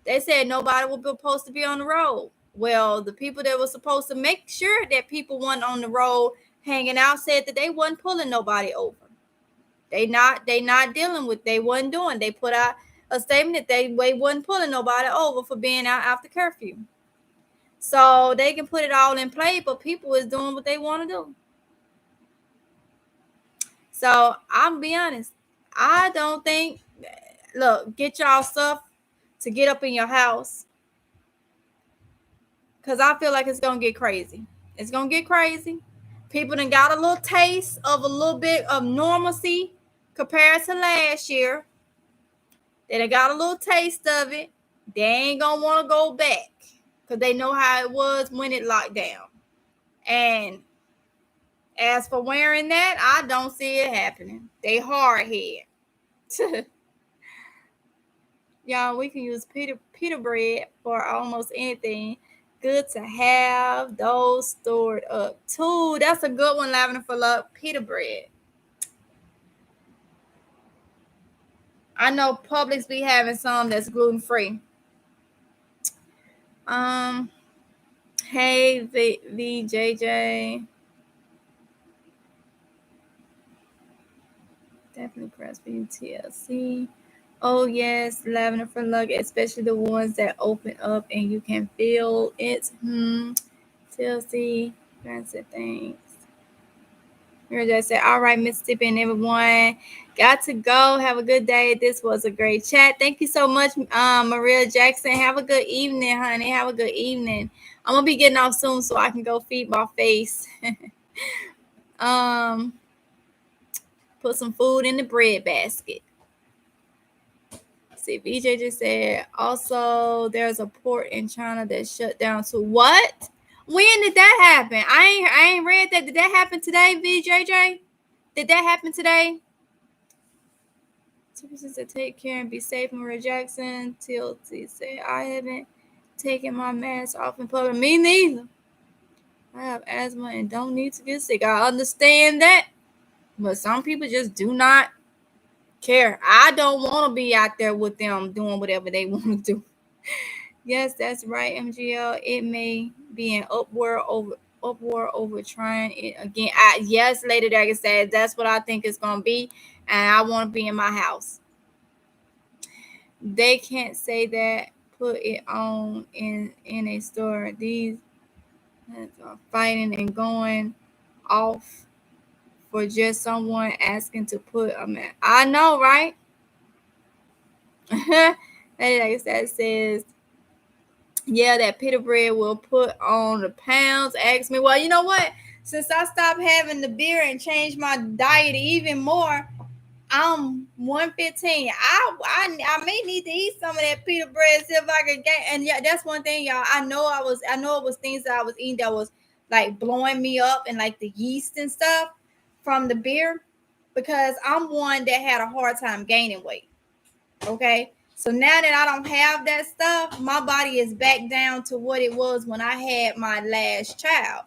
Speaker 1: they said nobody was supposed to be on the road. Well, the people that were supposed to make sure that people weren't on the road hanging out said that they wasn't pulling nobody over. They not dealing with, they wasn't doing. They put out a statement that they wasn't pulling nobody over for being out after curfew. So they can put it all in play, but people is doing what they want to do. So I'm be honest, I don't think, look, get y'all stuff to get up in your house, because I feel like it's gonna get crazy. It's gonna get crazy. People done got a little taste of a little bit of normalcy compared to last year. They done got a little taste of it. They ain't gonna want to go back because they know how it was when it locked down. And as for wearing that, I don't see it happening. They hard head. Y'all, we can use pita bread for almost anything. Good to have those stored up too. That's a good one, Lavender for Love. Pita bread. I know Publix be having some that's gluten free. Hey VJJ. Definitely press for you, TLC. Oh yes, Lavender for Luck, especially the ones that open up and you can feel it. TLC, fancy things. You're just said, all right, Mississippi and everyone, got to go. Have a good day. This was a great chat. Thank you so much, Maria Jackson. Have a good evening, honey. Have a good evening. I'm gonna be getting off soon so I can go feed my face. Put some food in the bread basket. See, VJ just said, also, there's a port in China that shut down too. What? When did that happen? I ain't read that. Did that happen today, VJJ? Did that happen today? Services to take care and be safe, Maria Jackson. TLT said, I haven't taken my mask off in public. Me neither. I have asthma and don't need to get sick. I understand that. But some people just do not care. I don't want to be out there with them doing whatever they want to do. Yes, that's right, MGL. It may be an upward over trying it again. Yes, Lady Dagger said that's what I think it's gonna be, and I want to be in my house. They can't say that. Put it on in a store. These are fighting and going off for just someone asking to put a man. I know, right? Like that says, yeah, that pita bread will put on the pounds. Ask me, well, you know what? Since I stopped having the beer and changed my diet even more, I'm 115. I may need to eat some of that pita bread, see if I can get. And yeah, that's one thing, y'all. I know it was things that I was eating that was like blowing me up, and like the yeast and stuff from the beer, because I'm one that had a hard time gaining weight. Okay. So now that I don't have that stuff, my body is back down to what it was when I had my last child.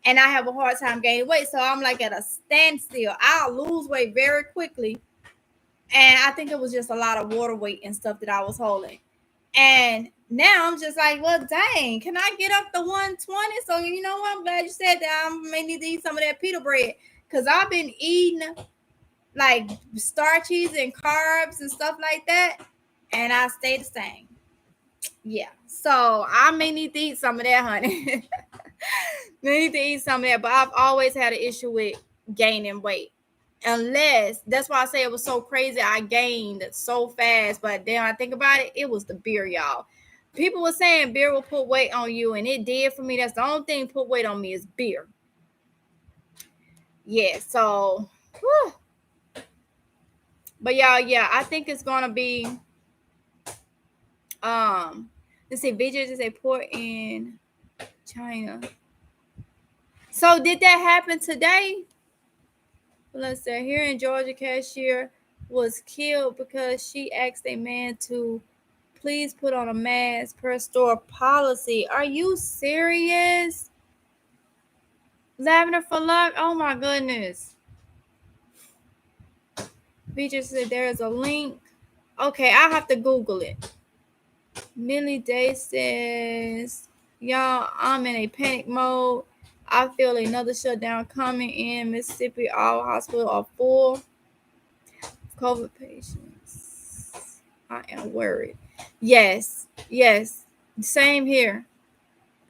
Speaker 1: And I have a hard time gaining weight. So I'm like at a standstill. I'll lose weight very quickly. And I think it was just a lot of water weight and stuff that I was holding. And now I'm just like, well, dang, can I get up to 120? So, you know what? I'm glad you said that. I may need to eat some of that pita bread, because I've been eating like starches and carbs and stuff like that, and I stay the same. Yeah. So I may need to eat some of that, honey. May need to eat some of that, but I've always had an issue with gaining weight. Unless, that's why I say it was so crazy. I gained so fast, but then I think about it, it was the beer, y'all. People were saying beer will put weight on you, and it did for me. That's the only thing put weight on me is beer. Yeah. So, whew. But y'all, yeah, I think it's gonna be. Let's see, VJ just a port in China. So did that happen today? Let's say here in Georgia, cashier was killed because she asked a man to please put on a mask per store policy. Are you serious? Lavender for luck? Oh my goodness. We just said there is a link. Okay, I have to Google it. Millie Day says, y'all, I'm in a panic mode. I feel another shutdown coming in Mississippi. All hospitals are full. COVID patients. I am worried. Yes, yes. Same here.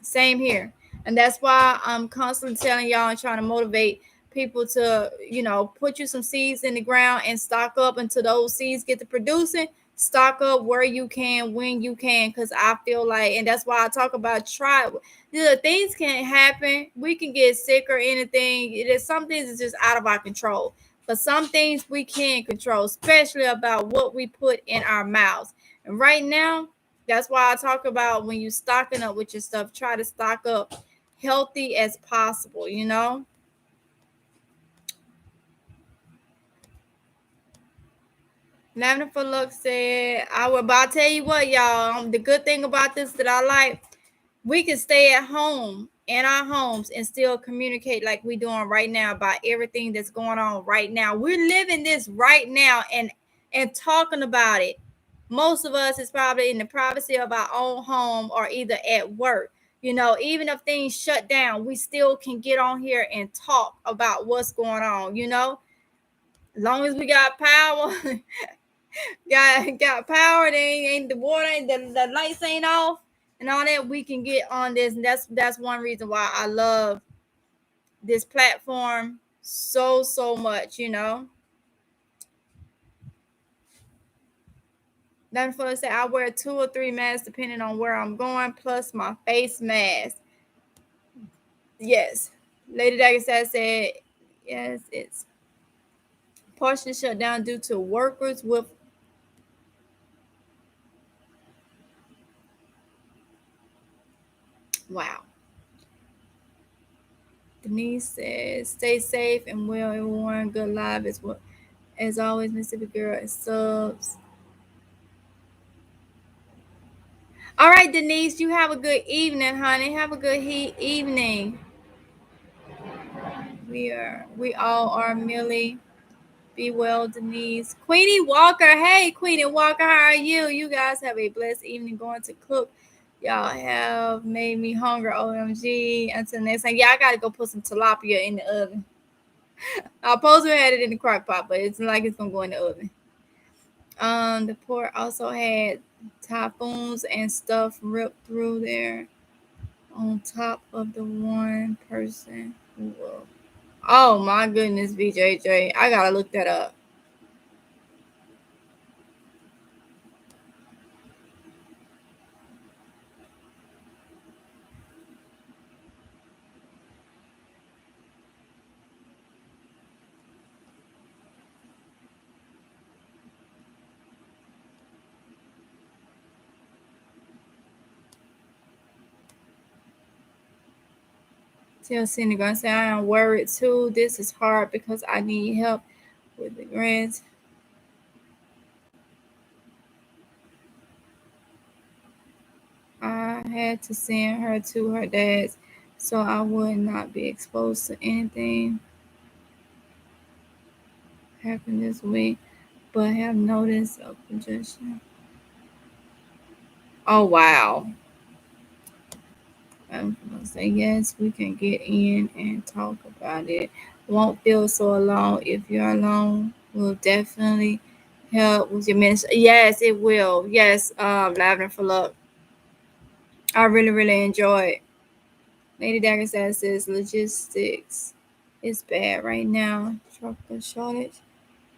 Speaker 1: Same here. And that's why I'm constantly telling y'all and trying to motivate people to, put you some seeds in the ground and stock up until those seeds get to producing. Stock up where you can, when you can, because I feel like, and that's why I talk about try. Things can happen. We can get sick or anything. There's some things that's just out of our control. But some things we can control, especially about what we put in our mouths. And right now, that's why I talk about when you stocking up with your stuff, try to stock up healthy as possible, Lavender for Luck said, but I'll tell you what, y'all, the good thing about this that I like, we can stay at home in our homes and still communicate like we're doing right now about everything that's going on right now. We're living this right now and talking about it. Most of us is probably in the privacy of our own home or either at work. Even if things shut down, we still can get on here and talk about what's going on, as long as we got power. got power, they ain't the water, the lights ain't off and all that, we can get on this. And that's one reason why I love this platform so much, Nothing for to say, I wear 2 or 3 masks depending on where I'm going, plus my face mask. Yes. Lady Dagasat said, yes, it's partially shut down due to workers with wow. Denise says, stay safe and well, everyone. Good live as well. As always, Mississippi Girl and subs. All right, Denise, you have a good evening, honey. Have a good evening. We all are Millie. Be well, Denise. Queenie Walker. Hey, Queenie Walker, how are you? You guys have a blessed evening going to cook. Y'all have made me hungry. OMG. Until next time. Yeah, I gotta go put some tilapia in the oven. I supposed to had it in the crock pot, but it's like it's gonna go in the oven. The port also had typhoons and stuff ripped through there on top of the one person who will. Oh my goodness, BJJ. I gotta look that up. Tell Cindy gonna say I am worried too. This is hard because I need help with the grants. I had to send her to her dad's so I would not be exposed to anything happened this week, but have noticed of congestion. Oh wow. I'm gonna say yes, we can get in and talk about it. Won't feel so alone. If you're alone, will definitely help with your ministry. Yes, it will. Yes, Lavender for Luck. I really enjoy it. Lady Dagger says logistics is bad right now. Trucker shortage.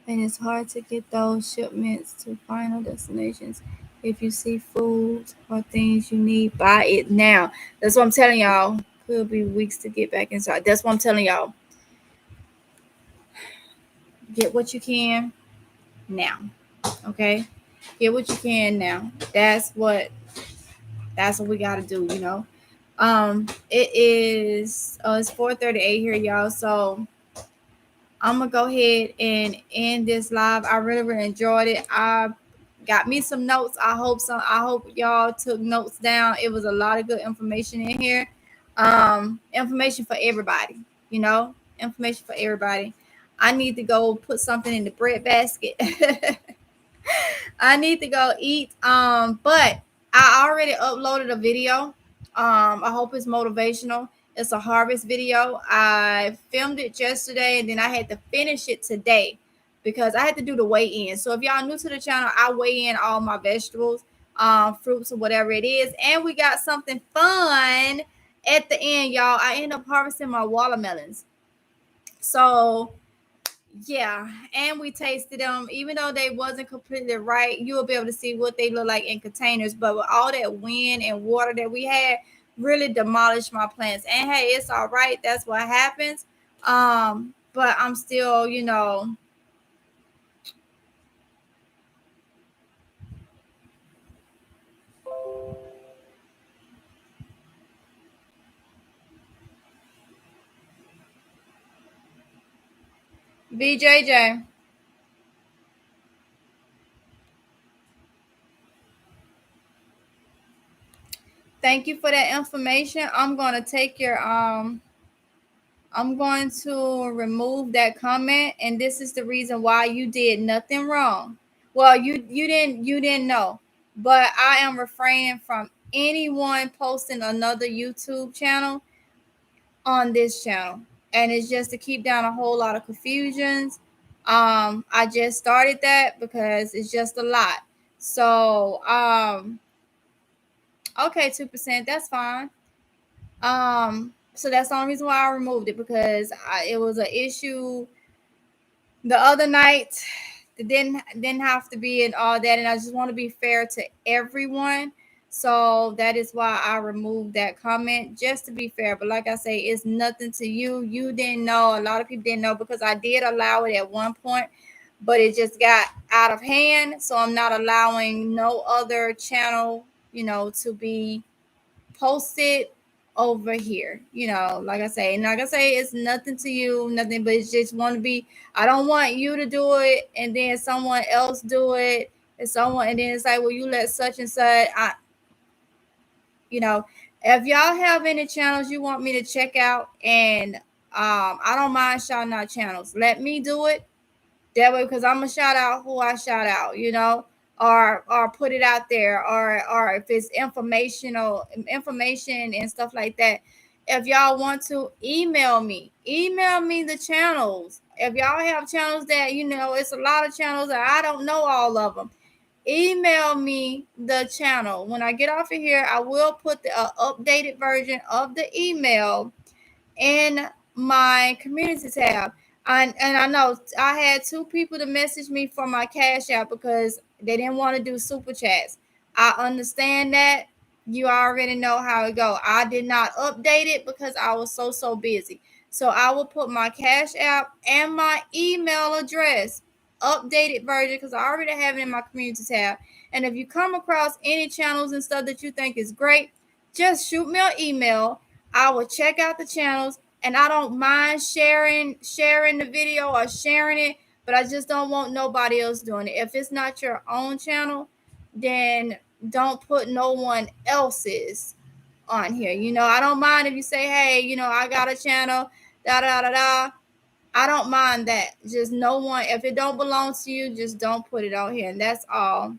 Speaker 1: And it's hard to get those shipments to final destinations. If you see food or things you need, buy it now. That's what I'm telling y'all. Could be weeks to get back inside. That's what I'm telling y'all. Get what you can now. Okay? Get what you can now. That's what we gotta do, It is it's 4:38 here, y'all. So I'm gonna go ahead and end this live. I really enjoyed it. I got me some notes. I hope y'all took notes down. It was a lot of good information in here. Information for everybody, you know, information for everybody. I need to go put something in the bread basket. I need to go eat. But I already uploaded a video. I hope it's motivational. It's a harvest video. I filmed it yesterday and then I had to finish it today because I had to do the weigh in. So if y'all new to the channel, I weigh in all my vegetables, fruits, or whatever it is. And we got something fun at the end, y'all. I end up harvesting my watermelons. So yeah, and we tasted them. Even though they wasn't completely right, you will be able to see what they look like in containers. But with all that wind and water that we had, really demolished my plants. And hey, it's all right. That's what happens. But I'm still, you know, BJJ. Thank you for that information. I'm going to remove that comment, and this is the reason why you did nothing wrong. Well, you didn't know, but I am refraining from anyone posting another YouTube channel on this channel, and it's just to keep down a whole lot of confusions. I just started that because it's just a lot. So okay, 2%, that's fine. So that's the only reason why I removed it, because it was an issue the other night. It didn't have to be and all that, and I just want to be fair to everyone. So that is why I removed that comment, just to be fair. But like I say, it's nothing to you. You didn't know. A lot of people didn't know because I did allow it at one point, but it just got out of hand. So I'm not allowing no other channel, you know, to be posted over here. You know, like I say, and like I say, it's nothing to you, nothing, but it's just want to be. I don't want you to do it and then someone else do it, and then it's like, well, you let such and such. You know, if y'all have any channels you want me to check out, and I don't mind shouting out channels. Let me do it that way, because I'm gonna shout out who I shout out, you know, or put it out there, or if it's information and stuff like that. If y'all want to email me the channels. If y'all have channels that, you know, it's a lot of channels that I don't know all of them, email me the channel. When I get off of here, I will put the updated version of the email in my community tab. And I know I had two people to message me for my Cash App because they didn't want to do super chats. I understand that. You already know how it go. I did not update it because I was so busy. So I will put my Cash App and my email address, updated version, because I already have it in my community tab. And if you come across any channels and stuff that you think is great, just shoot me an email. I will check out the channels, and I don't mind sharing the video or sharing it, but I just don't want nobody else doing it. If it's not your own channel, then don't put no one else's on here. You know, I don't mind if you say, hey, you know, I got a channel, da da da da. I don't mind that. Just no one, if it don't belong to you, just don't put it on here. And that's all.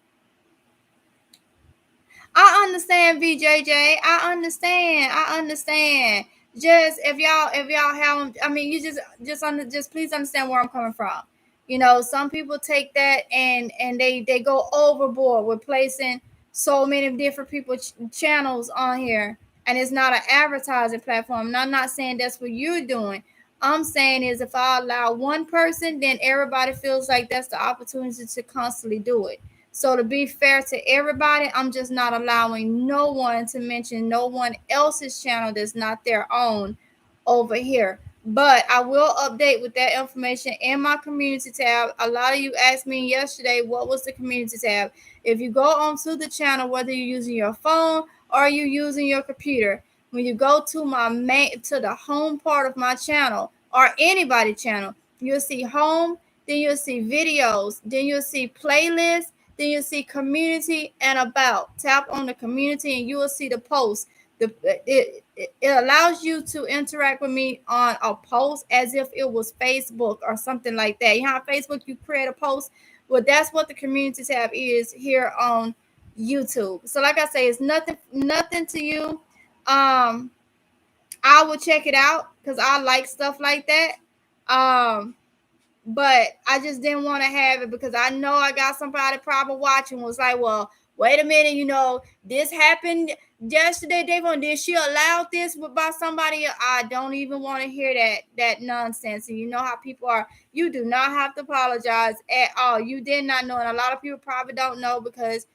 Speaker 1: I understand, VJJ. I understand. I understand. Just if y'all have, I mean, you just please understand where I'm coming from. You know, some people take that and they go overboard with placing so many different people channels on here, and it's not an advertising platform. And I'm not saying that's what you're doing. I'm saying is, if I allow one person, then everybody feels like that's the opportunity to constantly do it. So to be fair to everybody, I'm just not allowing no one to mention no one else's channel that's not their own over here. But I will update with that information in my community tab. A lot of you asked me yesterday, what was the community tab? If you go onto the channel, whether you're using your phone or you're using your computer, when you go to to the home part of my channel or anybody channel, you'll see home, then you'll see videos, then you'll see playlists, Then you see community and about. Tap on the community and you will see the post. It allows you to interact with me on a post as if it was Facebook or something like that. You know how Facebook you create a post? Well, that's what the community tab is here on YouTube. So like I say, it's nothing to you. I will check it out because I like stuff like that. But I just didn't want to have it because I know I got somebody probably watching was like, well, wait a minute, this happened yesterday. Did she allow this by somebody? I don't even want to hear that nonsense. And you know how people are. You do not have to apologize at all. You did not know, and a lot of people probably don't know because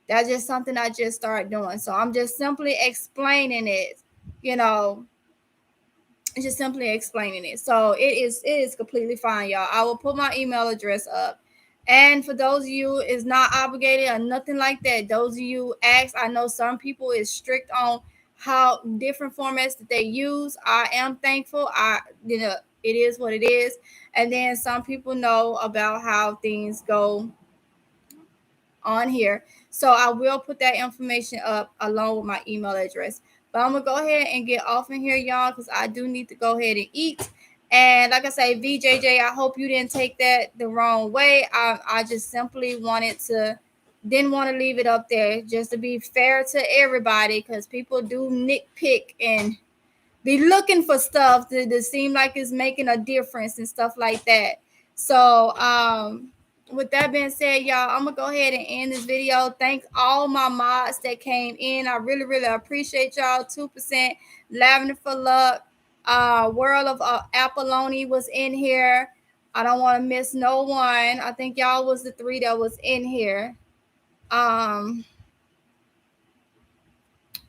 Speaker 1: that's just something I just started doing. So I'm just simply explaining it. Just simply explaining it. So it is completely fine, y'all. I will put my email address up. And for those of you, it's not obligated or nothing like that. Those of you ask, I know some people is strict on how different formats that they use. I am thankful. It is what it is. And then some people know about how things go on here. So I will put that information up along with my email address. But I'm gonna go ahead and get off in here, y'all, because I do need to go ahead and eat. And like I say, VJJ, I hope you didn't take that the wrong way. I just simply didn't want to leave it up there just to be fair to everybody, because people do nitpick and be looking for stuff that seem like it's making a difference and stuff like that. So with that being said, y'all, I'm gonna go ahead and end this video. Thank all my mods that came in. I really, really appreciate y'all. 2%, Lavender for Luck, World of Apolloni was in here. I don't want to miss no one. I think y'all was the 3 that was in here.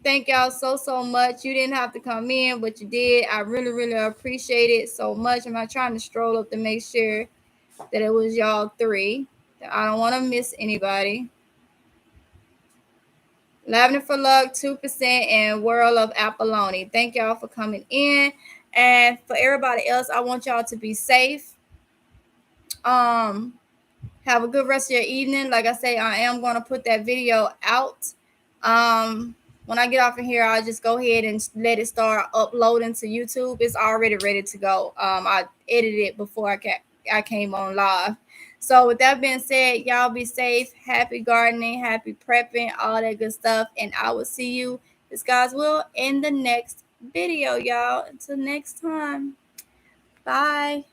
Speaker 1: Thank y'all so much. You didn't have to come in, but you did. I really, really appreciate it so much. I'm not trying to stroll up to make sure that it was y'all 3. I don't want to miss anybody. Lavender for Luck, 2%, and World of Apolloni. Thank y'all for coming in. And for everybody else, I want y'all to be safe. Have a good rest of your evening. Like I say, I am going to put that video out. When I get off of here, I'll just go ahead and let it start uploading to YouTube. It's already ready to go. I edited it before I came on live. So with that being said, y'all be safe. Happy gardening, happy prepping, all that good stuff. And I will see you, as God's will, in the next video, y'all. Until next time. Bye.